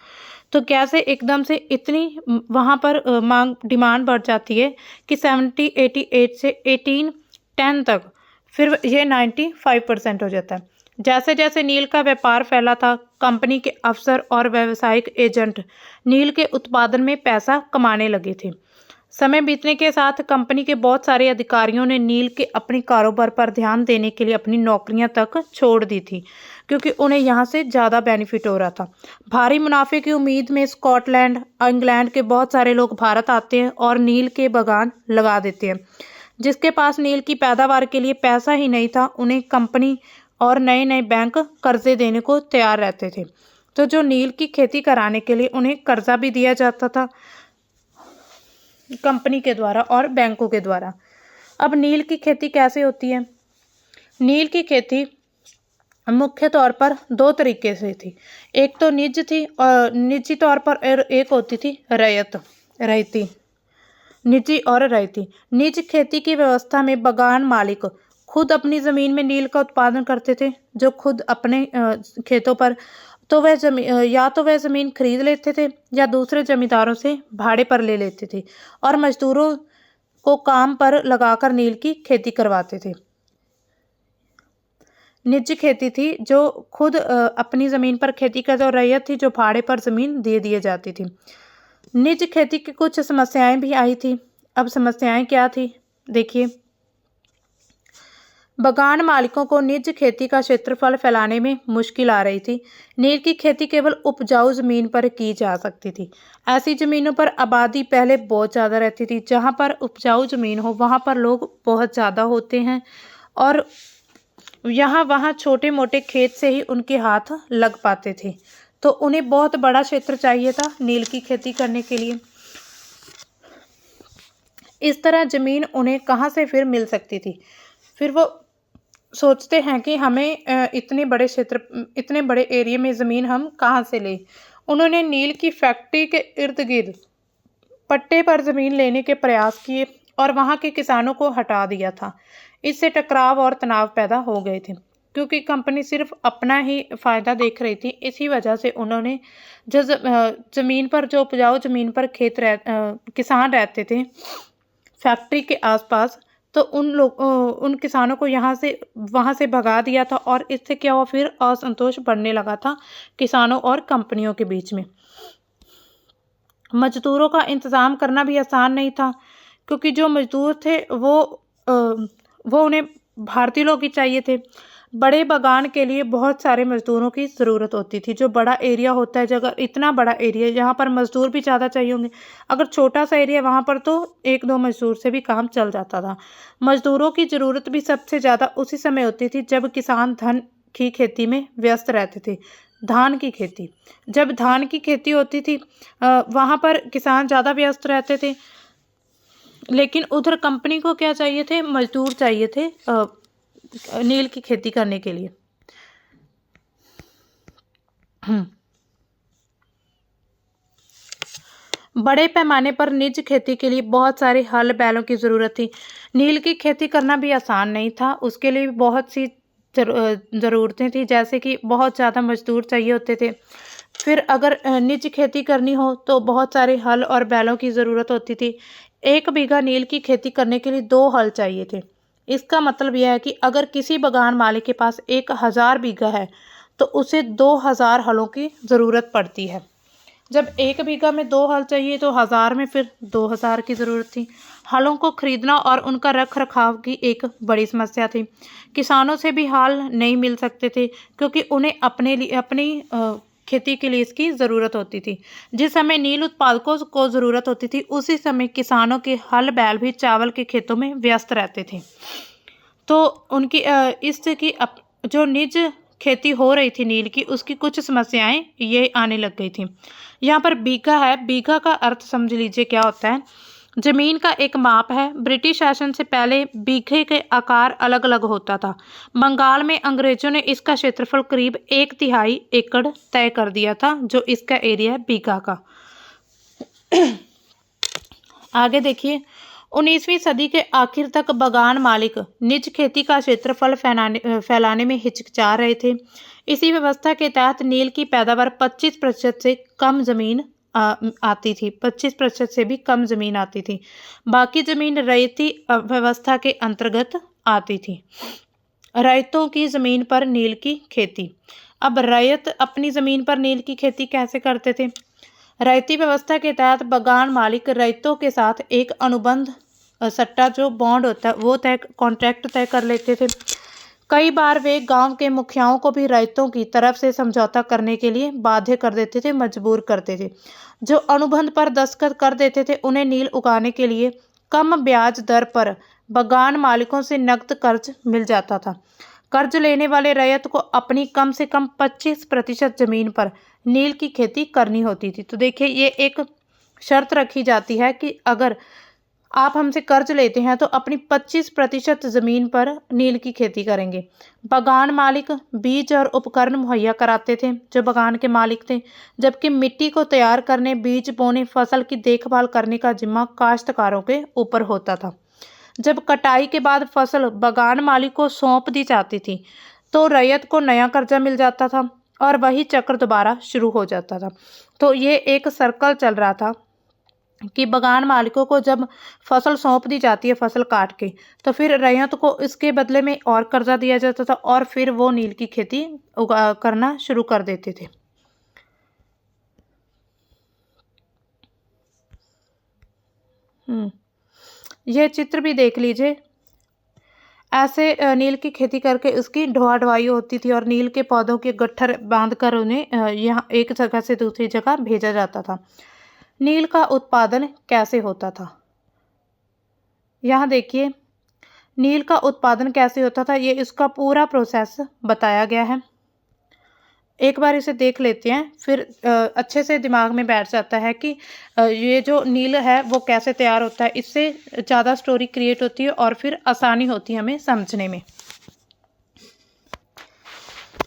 तो कैसे एकदम से इतनी वहाँ पर डिमांड बढ़ जाती है कि 1788 से 1810 तक फिर ये 95% हो जाता है। जैसे जैसे नील का व्यापार फैला था, कंपनी के अफसर और व्यावसायिक एजेंट नील के उत्पादन में पैसा कमाने लगे थे। समय बीतने के साथ कंपनी के बहुत सारे अधिकारियों ने नील के अपने कारोबार पर ध्यान देने के लिए अपनी नौकरियां तक छोड़ दी थी, क्योंकि उन्हें यहाँ से ज़्यादा बेनिफिट हो रहा था। भारी मुनाफे की उम्मीद में स्कॉटलैंड, इंग्लैंड के बहुत सारे लोग भारत आते हैं और नील के बागान लगा देते हैं। जिसके पास नील की पैदावार के लिए पैसा ही नहीं था, उन्हें कंपनी और नए नए बैंक कर्जे देने को तैयार रहते थे। तो जो नील की खेती कराने के लिए उन्हें कर्जा भी दिया जाता था कंपनी के द्वारा और बैंकों के द्वारा। अब नील की खेती कैसे होती है? नील की खेती मुख्य तौर पर दो तरीके से थी। एक तो निजी तौर पर, एक होती थी निजी और रैयती। निजी खेती की व्यवस्था में बागान मालिक खुद अपनी ज़मीन में नील का उत्पादन करते थे, जो खुद अपने खेतों पर तो वह ज़मीन खरीद लेते थे या दूसरे जमींदारों से भाड़े पर ले लेते थे और मजदूरों को काम पर लगाकर नील की खेती करवाते थे। निजी खेती थी जो खुद अपनी ज़मीन पर खेती करते, और रैयत थी जो भाड़े पर ज़मीन दे दिए जाती थी। निज खेती की कुछ समस्याएं भी आई थी। अब समस्याएं क्या थी देखिए। बागान मालिकों को निज खेती का क्षेत्रफल फैलाने में मुश्किल आ रही थी। नील की खेती केवल उपजाऊ जमीन पर की जा सकती थी। ऐसी जमीनों पर आबादी पहले बहुत ज़्यादा रहती थी। जहाँ पर उपजाऊ जमीन हो वहाँ पर लोग बहुत ज़्यादा होते हैं, और यहाँ वहाँ छोटे मोटे खेत से ही उनके हाथ लग पाते थे। तो उन्हें बहुत बड़ा क्षेत्र चाहिए था नील की खेती करने के लिए। इस तरह जमीन उन्हें कहाँ से फिर मिल सकती थी। फिर वो सोचते हैं कि हमें इतने बड़े एरिया में ज़मीन हम कहाँ से लें। उन्होंने नील की फैक्ट्री के इर्द गिर्द पट्टे पर ज़मीन लेने के प्रयास किए और वहाँ के किसानों को हटा दिया था। इससे टकराव और तनाव पैदा हो गए थे, क्योंकि कंपनी सिर्फ अपना ही फ़ायदा देख रही थी। इसी वजह से उन्होंने जो ज़मीन पर, जो उपजाऊ ज़मीन पर किसान रहते थे फैक्ट्री के आसपास, तो उन किसानों को वहाँ से भगा दिया था। और इससे क्या हुआ, फिर असंतोष बढ़ने लगा था किसानों और कंपनियों के बीच में। मजदूरों का इंतज़ाम करना भी आसान नहीं था, क्योंकि जो मजदूर थे वो उन्हें भारतीय लोग ही चाहिए थे। बड़े बागान के लिए बहुत सारे मजदूरों की ज़रूरत होती थी। जो बड़ा एरिया होता है, अगर इतना बड़ा एरिया, यहाँ पर मजदूर भी ज़्यादा चाहिए होंगे। अगर छोटा सा एरिया, वहाँ पर तो 1-2 मजदूर से भी काम चल जाता था। मजदूरों की ज़रूरत भी सबसे ज़्यादा उसी समय होती थी जब किसान धान की खेती में व्यस्त रहते थे। धान की खेती, जब धान की खेती होती थी वहाँ पर किसान ज़्यादा व्यस्त रहते थे। लेकिन उधर कंपनी को क्या चाहिए थे, मजदूर चाहिए थे नील की खेती करने के लिए। बड़े पैमाने पर निज खेती के लिए बहुत सारे हल बैलों की ज़रूरत थी। नील की खेती करना भी आसान नहीं था। उसके लिए बहुत सी ज़रूरतें थी, जैसे कि बहुत ज़्यादा मजदूर चाहिए होते थे। फिर अगर निज खेती करनी हो तो बहुत सारे हल और बैलों की ज़रूरत होती थी। 1 बीघा नील की खेती करने के लिए 2 हल चाहिए थे। इसका मतलब यह है कि अगर किसी बागान मालिक के पास 1000 बीघा है तो उसे 2000 हलों की ज़रूरत पड़ती है। जब 1 बीघा में 2 हल चाहिए तो 1000 में फिर 2000 की ज़रूरत थी। हलों को खरीदना और उनका रख रखाव की एक बड़ी समस्या थी। किसानों से भी हल नहीं मिल सकते थे, क्योंकि उन्हें अपनी खेती के लिए इसकी ज़रूरत होती थी। जिस समय नील उत्पादकों को ज़रूरत होती थी, उसी समय किसानों के हल बैल भी चावल के खेतों में व्यस्त रहते थे। तो उनकी इसकी जो निज खेती हो रही थी नील की, उसकी कुछ समस्याएं ये आने लग गई थी। यहाँ पर बीघा है, बीघा का अर्थ समझ लीजिए क्या होता है। जमीन का एक माप है। ब्रिटिश शासन से पहले बीघे के आकार अलग अलग होता था। बंगाल में अंग्रेजों ने इसका क्षेत्रफल करीब 1/3 एकड़ तय कर दिया था, जो इसका एरिया है बीघा का। आगे देखिए, 19वीं सदी के आखिर तक बागान मालिक निज खेती का क्षेत्रफल फैलाने में हिचकिचा रहे थे। इसी व्यवस्था के तहत नील की पैदावार 25% से कम जमीन आती थी। 25% से भी कम जमीन आती थी। बाकी जमीन रैयती व्यवस्था के अंतर्गत आती थी। रैयतों की जमीन पर नील की खेती। अब रैयत अपनी जमीन पर नील की खेती कैसे करते थे। रैयती व्यवस्था के तहत बागान मालिक रैयतों के साथ एक अनुबंध सट्टा, जो बॉन्ड होता है, वो कॉन्ट्रैक्ट तय कर लेते थे। कई बार वे गांव के मुखियाओं को भी रैयतों की तरफ से समझौता करने के लिए बाध्य कर देते थे, मजबूर करते थे। जो अनुबंध पर दस्तखत कर देते थे, उन्हें नील उगाने के लिए कम ब्याज दर पर बागान मालिकों से नकद कर्ज मिल जाता था। कर्ज लेने वाले रैयत को अपनी कम से कम 25% जमीन पर नील की खेती करनी होती थी। तो देखिए, ये एक शर्त रखी जाती है कि अगर आप हमसे कर्ज लेते हैं तो अपनी 25% ज़मीन पर नील की खेती करेंगे। बागान मालिक बीज और उपकरण मुहैया कराते थे, जो बागान के मालिक थे, जबकि मिट्टी को तैयार करने, बीज बोने, फसल की देखभाल करने का जिम्मा काश्तकारों के ऊपर होता था। जब कटाई के बाद फसल बागान मालिक को सौंप दी जाती थी, तो रैयत को नया कर्जा मिल जाता था और वही चक्र दोबारा शुरू हो जाता था। तो ये एक सर्कल चल रहा था कि बगान मालिकों को जब फसल सौंप दी जाती है फसल काट के, तो फिर रैयत को इसके बदले में और कर्जा दिया जाता था और फिर वो नील की खेती करना शुरू कर देते थे। यह चित्र भी देख लीजिए। ऐसे नील की खेती करके उसकी ढोआ ढुआई होती थी और नील के पौधों के गट्ठर बांध कर उन्हें यहाँ एक जगह से दूसरी जगह भेजा जाता था। नील का उत्पादन कैसे होता था, यहाँ देखिए नील का उत्पादन कैसे होता था, ये इसका पूरा प्रोसेस बताया गया है। एक बार इसे देख लेते हैं, फिर अच्छे से दिमाग में बैठ जाता है कि ये जो नील है वो कैसे तैयार होता है। इससे ज़्यादा स्टोरी क्रिएट होती है और फिर आसानी होती है हमें समझने में।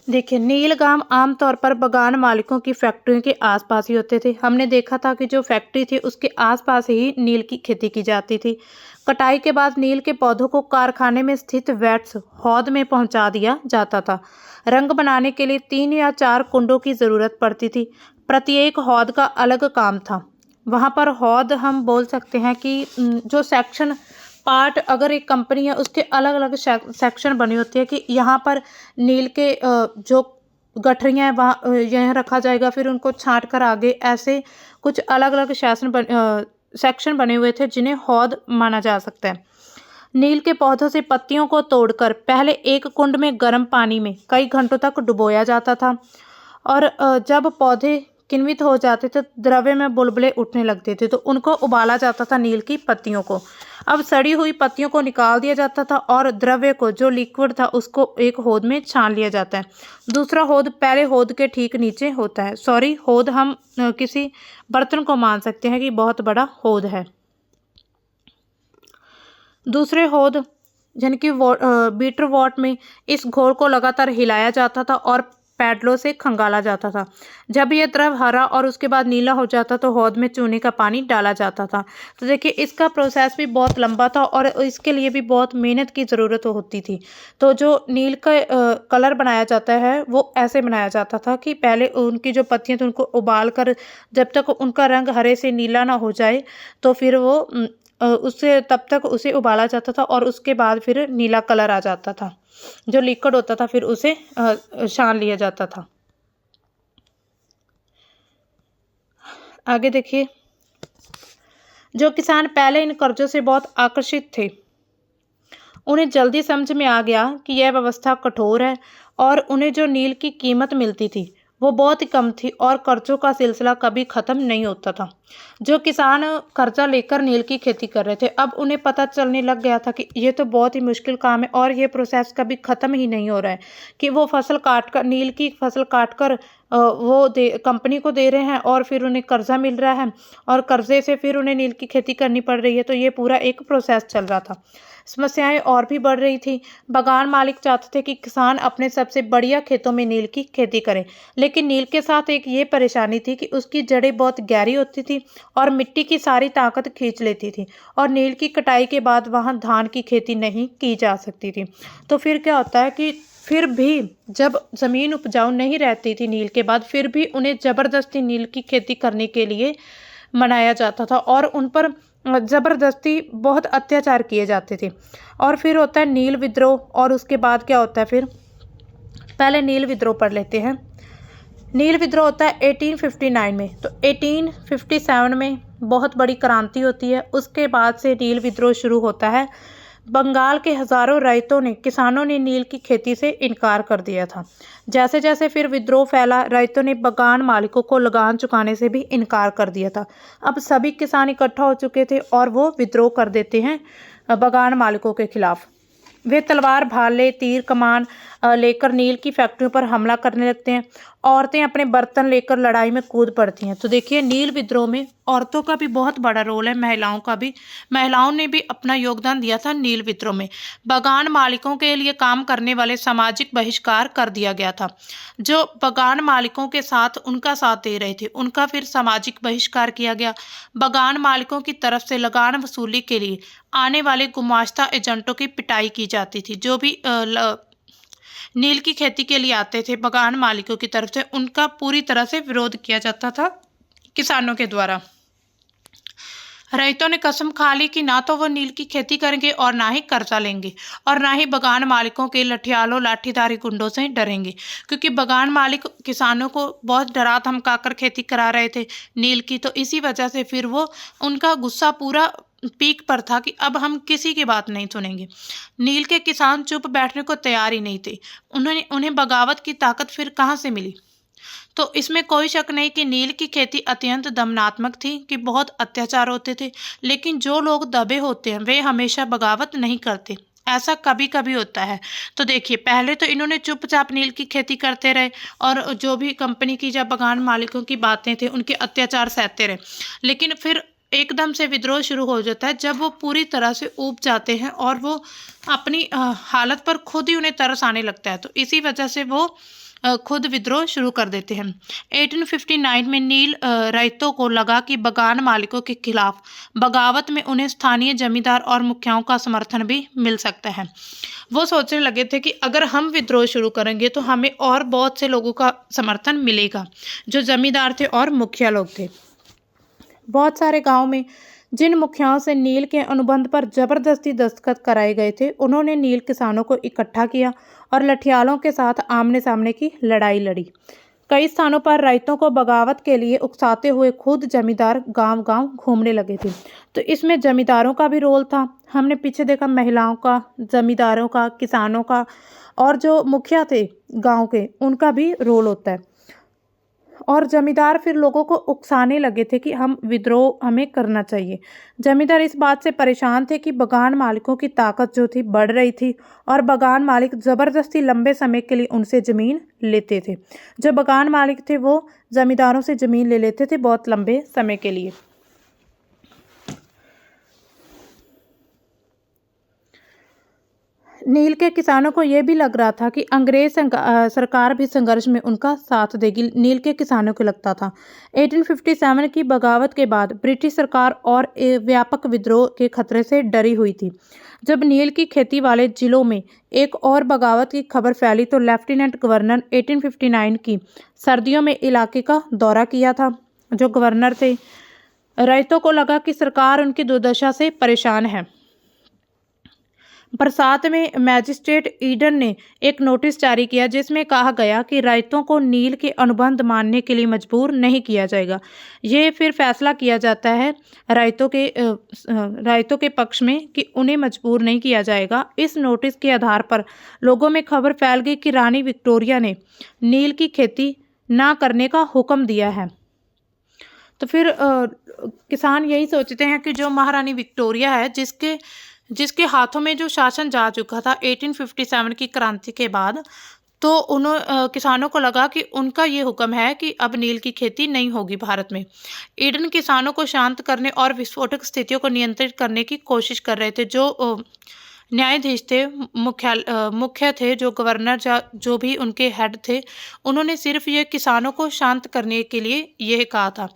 देखिए, नीलगाम आमतौर पर बगान मालिकों की फैक्ट्रियों के आसपास ही होते थे। हमने देखा था कि जो फैक्ट्री थी उसके आसपास ही नील की खेती की जाती थी। कटाई के बाद नील के पौधों को कारखाने में स्थित वैट्स हौद में पहुंचा दिया जाता था। रंग बनाने के लिए 3 या 4 कुंडों की ज़रूरत पड़ती थी। प्रत्येक हौद का अलग काम था। वहाँ पर हौद हम बोल सकते हैं कि जो सेक्शन पार्ट, अगर एक कंपनी है उसके अलग अलग सेक्शन बनी होती है कि यहाँ पर नील के जो गठरियाँ हैं वहाँ यहाँ रखा जाएगा, फिर उनको छांट कर आगे ऐसे कुछ अलग अलग सेक्शन बने हुए थे जिन्हें हौद माना जा सकता है। नील के पौधों से पत्तियों को तोड़कर पहले एक कुंड में गर्म पानी में कई घंटों तक डुबोया जाता था और जब पौधे किण्वित हो जाते थे, द्रव्य में बुलबुले उठने लगते थे, तो उनको उबाला जाता था नील की पत्तियों को। अब सड़ी हुई पत्तियों को निकाल दिया जाता था और द्रव्य को, जो लिक्विड था, उसको एक होद में छान लिया जाता है। दूसरा होद पहले होद के ठीक नीचे होता है। सॉरी, होद हम किसी बर्तन को मान सकते हैं कि बहुत बड़ा होद है। दूसरे होद यानी कि बीटर वॉट में इस घोल को लगातार हिलाया जाता था और पैडलों से खंगाला जाता था। जब यह द्रव हरा और उसके बाद नीला हो जाता तो हौद में चूने का पानी डाला जाता था। तो देखिए, इसका प्रोसेस भी बहुत लंबा था और इसके लिए भी बहुत मेहनत की ज़रूरत होती थी। तो जो नील का कलर बनाया जाता है वो ऐसे बनाया जाता था कि पहले उनकी जो पत्तियाँ थी उनको उबाल कर जब तक उनका रंग हरे से नीला ना हो जाए तो फिर वो उससे तब तक उसे उबाला जाता था और उसके बाद फिर नीला कलर आ जाता था। जो लिक्विड होता था फिर उसे छान लिया जाता था। आगे देखिए, जो किसान पहले इन कर्जों से बहुत आकर्षित थे, उन्हें जल्दी समझ में आ गया कि यह व्यवस्था कठोर है और उन्हें जो नील की कीमत मिलती थी वो बहुत ही कम थी और कर्जों का सिलसिला कभी ख़त्म नहीं होता था। जो किसान कर्जा लेकर नील की खेती कर रहे थे, अब उन्हें पता चलने लग गया था कि ये तो बहुत ही मुश्किल काम है और ये प्रोसेस कभी ख़त्म ही नहीं हो रहा है कि वो फसल काट कर, नील की फसल काट कर वो कंपनी को दे रहे हैं और फिर उन्हें कर्जा मिल रहा है और कर्जे से फिर उन्हें नील की खेती करनी पड़ रही है। तो ये पूरा एक प्रोसेस चल रहा था। समस्याएं और भी बढ़ रही थी। बगान मालिक चाहते थे कि किसान अपने सबसे बढ़िया खेतों में नील की खेती करें, लेकिन नील के साथ एक ये परेशानी थी कि उसकी जड़ें बहुत गहरी होती थी और मिट्टी की सारी ताकत खींच लेती थी और नील की कटाई के बाद वहाँ धान की खेती नहीं की जा सकती थी। तो फिर क्या होता है कि फिर भी जब ज़मीन उपजाऊ नहीं रहती थी नील के बाद, फिर भी उन्हें ज़बरदस्ती नील की खेती करने के लिए मनाया जाता था और उन पर ज़बरदस्ती बहुत अत्याचार किए जाते थे। और फिर होता है नील विद्रोह और उसके बाद क्या होता है, फिर पहले नील विद्रोह पढ़ लेते हैं। नील विद्रोह होता है 1859 में। तो 1857 में बहुत बड़ी क्रांति होती है। उसके बाद से नील विद्रोह शुरू होता है। बंगाल के हजारों किसानों ने नील की खेती से इनकार कर दिया था। जैसे जैसे फिर विद्रोह फैला, रैयतों ने बगान मालिकों को लगान चुकाने से भी इनकार कर दिया था। अब सभी किसान इकट्ठा हो चुके थे और वो विद्रोह कर देते हैं बगान मालिकों के खिलाफ। वे तलवार, भाले, तीर, कमान लेकर नील की फैक्ट्रियों पर हमला करने लगते हैं। औरतें अपने बर्तन लेकर लड़ाई में कूद पड़ती हैं। तो देखिए, नील विद्रोह में औरतों का भी बहुत बड़ा रोल है, महिलाओं का भी। महिलाओं ने भी अपना योगदान दिया था नील विद्रोह में। बगान मालिकों के लिए काम करने वाले सामाजिक बहिष्कार कर दिया गया था। जो बगान मालिकों के साथ उनका साथ दे रहे थे उनका फिर सामाजिक बहिष्कार किया गया। बगान मालिकों की तरफ से लगान वसूली के लिए आने वाले गुमाश्ता एजेंटों की पिटाई की जाती थी। जो भी नील की खेती के लिए आते थे बगान मालिकों की तरफ से, उनका पूरी तरह से विरोध किया जाता था किसानों के द्वारा। रईतों ने कसम खा ली कि ना तो वो नील की खेती करेंगे और ना ही कर्जा लेंगे और ना ही बगान मालिकों के लठियालों लाठीधारी गुंडों से डरेंगे, क्योंकि बगान मालिक किसानों को बहुत डरा धमकाकर खेती करा रहे थे नील की। तो इसी वजह से फिर वो उनका गुस्सा पूरा पीक पर था कि अब हम किसी की बात नहीं सुनेंगे। नील के किसान चुप बैठने को तैयार ही नहीं थे। उन्हें बगावत की ताकत फिर कहाँ से मिली? तो इसमें कोई शक नहीं कि नील की खेती अत्यंत दमनात्मक थी, कि बहुत अत्याचार होते थे। लेकिन जो लोग दबे होते हैं वे हमेशा बगावत नहीं करते, ऐसा कभी कभी होता है। तो देखिए, पहले तो इन्होंने चुपचाप नील की खेती करते रहे और जो भी कंपनी की या बगान मालिकों की बातें थे उनके अत्याचार सहते रहे। लेकिन फिर एकदम से विद्रोह शुरू हो जाता है जब वो पूरी तरह से ऊब जाते हैं और वो अपनी हालत पर खुद ही उन्हें तरस आने लगता है। तो इसी वजह से वो खुद विद्रोह शुरू कर देते हैं। 1859 में नील रईतों को लगा कि बगान मालिकों के खिलाफ बगावत में उन्हें स्थानीय जमींदार और मुखियाओं का समर्थन भी मिल सकता है। वो सोचने लगे थे कि अगर हम विद्रोह शुरू करेंगे तो हमें और बहुत से लोगों का समर्थन मिलेगा, जो जमींदार थे और मुखिया लोग थे। बहुत सारे गाँव में जिन मुखियाओं से नील के अनुबंध पर जबरदस्ती दस्तखत कराए गए थे, उन्होंने नील किसानों को इकट्ठा किया और लठियालों के साथ आमने सामने की लड़ाई लड़ी। कई स्थानों पर रईतों को बगावत के लिए उकसाते हुए खुद जमींदार गांव गांव घूमने लगे थे। तो इसमें जमींदारों का भी रोल था। हमने पीछे देखा महिलाओं का, जमींदारों का, किसानों का और जो मुखिया थे गाँव के, उनका भी रोल होता है। और जमींदार फिर लोगों को उकसाने लगे थे कि विद्रोह हमें करना चाहिए। जमींदार इस बात से परेशान थे कि बगान मालिकों की ताकत जो थी बढ़ रही थी और बगान मालिक ज़बरदस्ती लंबे समय के लिए उनसे ज़मीन लेते थे। जो बगान मालिक थे वो जमींदारों से ज़मीन ले लेते थे बहुत लंबे समय के लिए। नील के किसानों को यह भी लग रहा था कि अंग्रेज सरकार भी संघर्ष में उनका साथ देगी। नील के किसानों को लगता था 1857 की बगावत के बाद ब्रिटिश सरकार और व्यापक विद्रोह के खतरे से डरी हुई थी। जब नील की खेती वाले जिलों में एक और बगावत की खबर फैली तो लेफ्टिनेंट गवर्नर 1859 की सर्दियों में इलाके का दौरा किया था। जो गवर्नर थे, रईतों को लगा कि सरकार उनकी दुर्दशा से परेशान है। बरसात में मैजिस्ट्रेट ईडन ने एक नोटिस जारी किया जिसमें कहा गया कि रईतों को नील के अनुबंध मानने के लिए मजबूर नहीं किया जाएगा। ये फिर फैसला किया जाता है रईतों के पक्ष में कि उन्हें मजबूर नहीं किया जाएगा। इस नोटिस के आधार पर लोगों में खबर फैल गई कि रानी विक्टोरिया ने नील की खेती ना करने का हुक्म दिया है। तो फिर किसान यही सोचते हैं कि जो महारानी विक्टोरिया है, जिसके हाथों में जो शासन जा चुका था 1857 की क्रांति के बाद, तो किसानों को लगा कि उनका ये हुक्म है कि अब नील की खेती नहीं होगी भारत में। ईडन किसानों को शांत करने और विस्फोटक स्थितियों को नियंत्रित करने की कोशिश कर रहे थे। जो न्यायाधीश थे, मुख्य थे, जो गवर्नर जो भी उनके हेड थे, उन्होंने सिर्फ ये किसानों को शांत करने के लिए यह कहा था।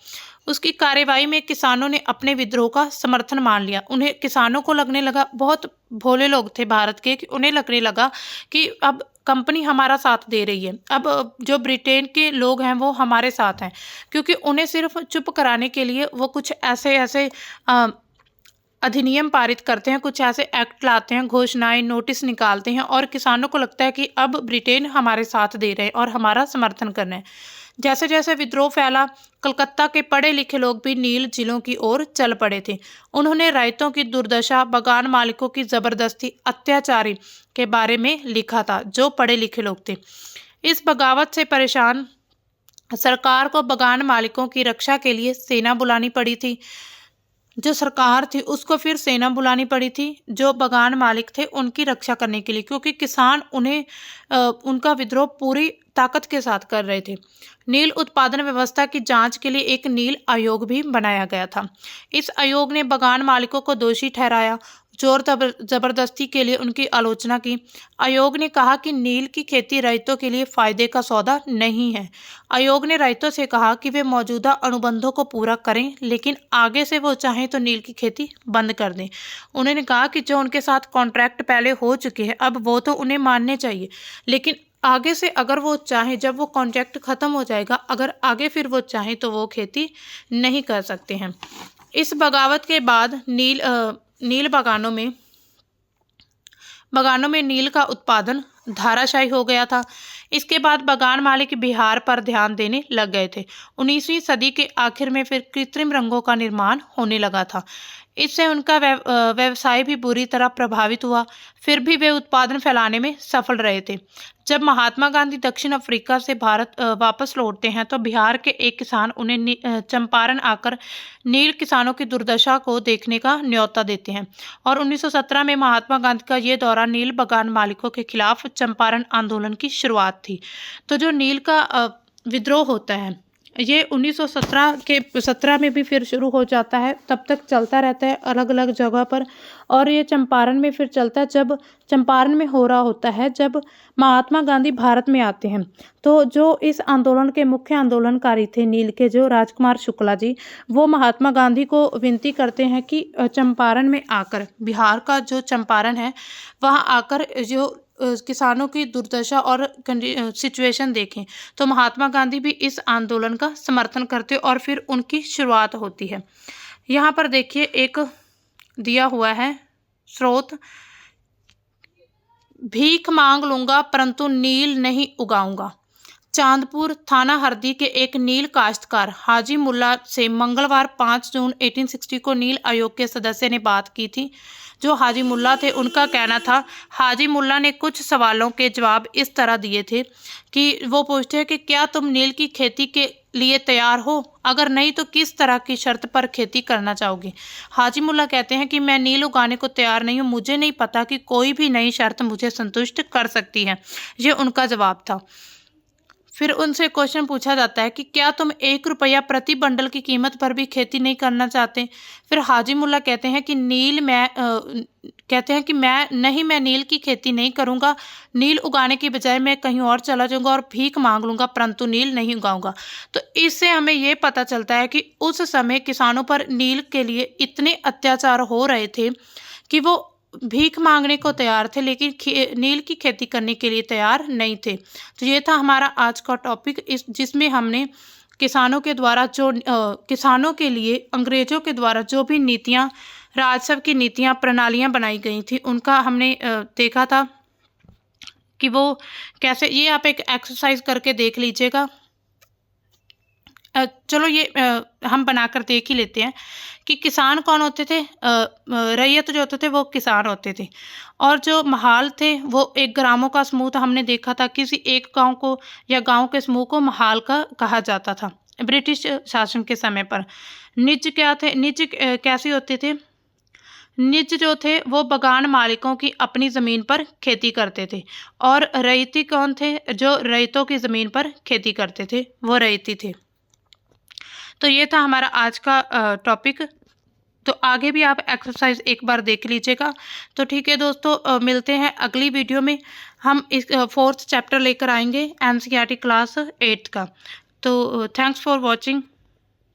उसकी कार्यवाही में किसानों ने अपने विद्रोह का समर्थन मान लिया। उन्हें किसानों को लगने लगा, बहुत भोले लोग थे भारत के, कि उन्हें लगने लगा कि अब कंपनी हमारा साथ दे रही है, अब जो ब्रिटेन के लोग हैं वो हमारे साथ हैं, क्योंकि उन्हें सिर्फ चुप कराने के लिए वो कुछ ऐसे अधिनियम पारित करते हैं, कुछ ऐसे एक्ट लाते हैं, घोषणाएं, नोटिस निकालते हैं और किसानों को लगता है कि अब ब्रिटेन हमारे साथ दे रहे हैं और हमारा समर्थन कर रहे हैं। जैसे जैसे विद्रोह फैला, कलकत्ता के पढ़े लिखे लोग भी नील जिलों की ओर चल पड़े थे। उन्होंने रईतों की दुर्दशा, बगान मालिकों की जबरदस्ती, अत्याचारी के बारे में लिखा था, जो पढ़े लिखे लोग थे। इस बगावत से परेशान सरकार को बगान मालिकों की रक्षा के लिए सेना बुलानी पड़ी थी। जो सरकार थी उसको फिर सेना बुलानी पड़ी थी जो बगान मालिक थे उनकी रक्षा करने के लिए, क्योंकि किसान उनका विद्रोह पूरी ताकत के साथ कर रहे थे। नील उत्पादन व्यवस्था की जांच के लिए एक नील आयोग भी बनाया गया था। इस आयोग ने बगान मालिकों को दोषी ठहराया, जोर जबरदस्ती के लिए उनकी आलोचना की। आयोग ने कहा कि नील की खेती रईतों के लिए फायदे का सौदा नहीं है। आयोग ने रईतों से कहा कि वे मौजूदा अनुबंधों को पूरा करें, लेकिन आगे से वो चाहें तो नील की खेती बंद कर दें। उन्होंने कहा कि जो उनके साथ कॉन्ट्रैक्ट पहले हो चुके हैं अब वो तो उन्हें मानने चाहिए, लेकिन आगे से अगर वो चाहें, जब वो कॉन्ट्रैक्ट ख़त्म हो जाएगा, अगर आगे फिर वो चाहें तो वो खेती नहीं कर सकते हैं। इस बगावत के बाद नील बागानों में नील का उत्पादन धाराशायी हो गया था। इसके बाद बागान मालिक बिहार पर ध्यान देने लग गए थे। 19वीं सदी के आखिर में फिर कृत्रिम रंगों का निर्माण होने लगा था। इससे उनका व्यवसाय भी बुरी तरह प्रभावित हुआ। फिर भी वे उत्पादन फैलाने में सफल रहे थे। जब महात्मा गांधी दक्षिण अफ्रीका से भारत वापस लौटते हैं तो बिहार के एक किसान उन्हें चंपारण आकर नील किसानों की दुर्दशा को देखने का न्योता देते हैं और 1917 में महात्मा गांधी का ये दौरा नील बागान मालिकों के खिलाफ चंपारण आंदोलन की शुरुआत थी। तो जो नील का विद्रोह होता है ये 1917 में भी फिर शुरू हो जाता है, तब तक चलता रहता है अलग अलग जगह पर। और ये चंपारण में फिर चलता है, जब चंपारण में हो रहा होता है जब महात्मा गांधी भारत में आते हैं। तो जो इस आंदोलन के मुख्य आंदोलनकारी थे नील के, जो राजकुमार शुक्ला जी, वो महात्मा गांधी को विनती करते हैं कि चंपारण में आकर, बिहार का जो चंपारण है वहाँ आकर जो किसानों की दुर्दशा और सिचुएशन देखें। तो महात्मा गांधी भी इस आंदोलन का समर्थन करते और फिर उनकी शुरुआत होती है। यहाँ पर देखिए एक दिया हुआ है स्रोत, भीख मांग लूंगा परंतु नील नहीं उगाऊंगा। चांदपुर थाना हरदी के एक नील काश्तकार हाजी मुल्ला से मंगलवार 5 जून 1860 को नील आयोग के सदस्य ने बात की थी। जो हाजी मुल्ला थे उनका कहना था, हाजी मुल्ला ने कुछ सवालों के जवाब इस तरह दिए थे कि वो पूछते हैं कि क्या तुम नील की खेती के लिए तैयार हो, अगर नहीं तो किस तरह की शर्त पर खेती करना चाहोगे। हाजी मुल्ला कहते हैं कि मैं नील उगाने को तैयार नहीं हूँ, मुझे नहीं पता कि कोई भी नई शर्त मुझे संतुष्ट कर सकती है। ये उनका जवाब था। फिर उनसे क्वेश्चन पूछा जाता है कि क्या तुम 1 रुपया प्रति बंडल की कीमत पर भी खेती नहीं करना चाहते। फिर हाजी मुल्ला कहते हैं कि मैं नील की खेती नहीं करूंगा, नील उगाने की बजाय मैं कहीं और चला जाऊंगा और भीख मांग लूंगा परंतु नील नहीं उगाऊंगा। तो इससे हमें ये पता चलता है कि उस समय किसानों पर नील के लिए इतने अत्याचार हो रहे थे कि वो भीख मांगने को तैयार थे लेकिन नील की खेती करने के लिए तैयार नहीं थे। तो ये था हमारा आज का टॉपिक, जिसमें हमने किसानों के द्वारा किसानों के लिए अंग्रेजों के द्वारा जो भी नीतियाँ, राजस्व की नीतियाँ, प्रणालियाँ बनाई गई थी उनका हमने देखा था कि वो कैसे। ये आप एक एक्सरसाइज करके देख लीजिएगा। चलो ये हम बनाकर देख ही लेते हैं कि किसान कौन होते थे। रैयत जो होते थे वो किसान होते थे और जो महाल थे वो एक ग्रामों का समूह था। हमने देखा था किसी एक गांव को या गांव के समूह को महाल का कहा जाता था ब्रिटिश शासन के समय पर। निज क्या थे, निज कैसे होते थे, निज जो थे वो बागान मालिकों की अपनी ज़मीन पर खेती करते थे और रैयती कौन थे, जो रैयतों की ज़मीन पर खेती करते थे वो रैयती थे। तो ये था हमारा आज का टॉपिक। तो आगे भी आप एक्सरसाइज एक बार देख लीजिएगा। तो ठीक है दोस्तों, मिलते हैं अगली वीडियो में। हम इस 4th चैप्टर लेकर आएंगे NCERT क्लास 8 का। तो थैंक्स फॉर वॉचिंग।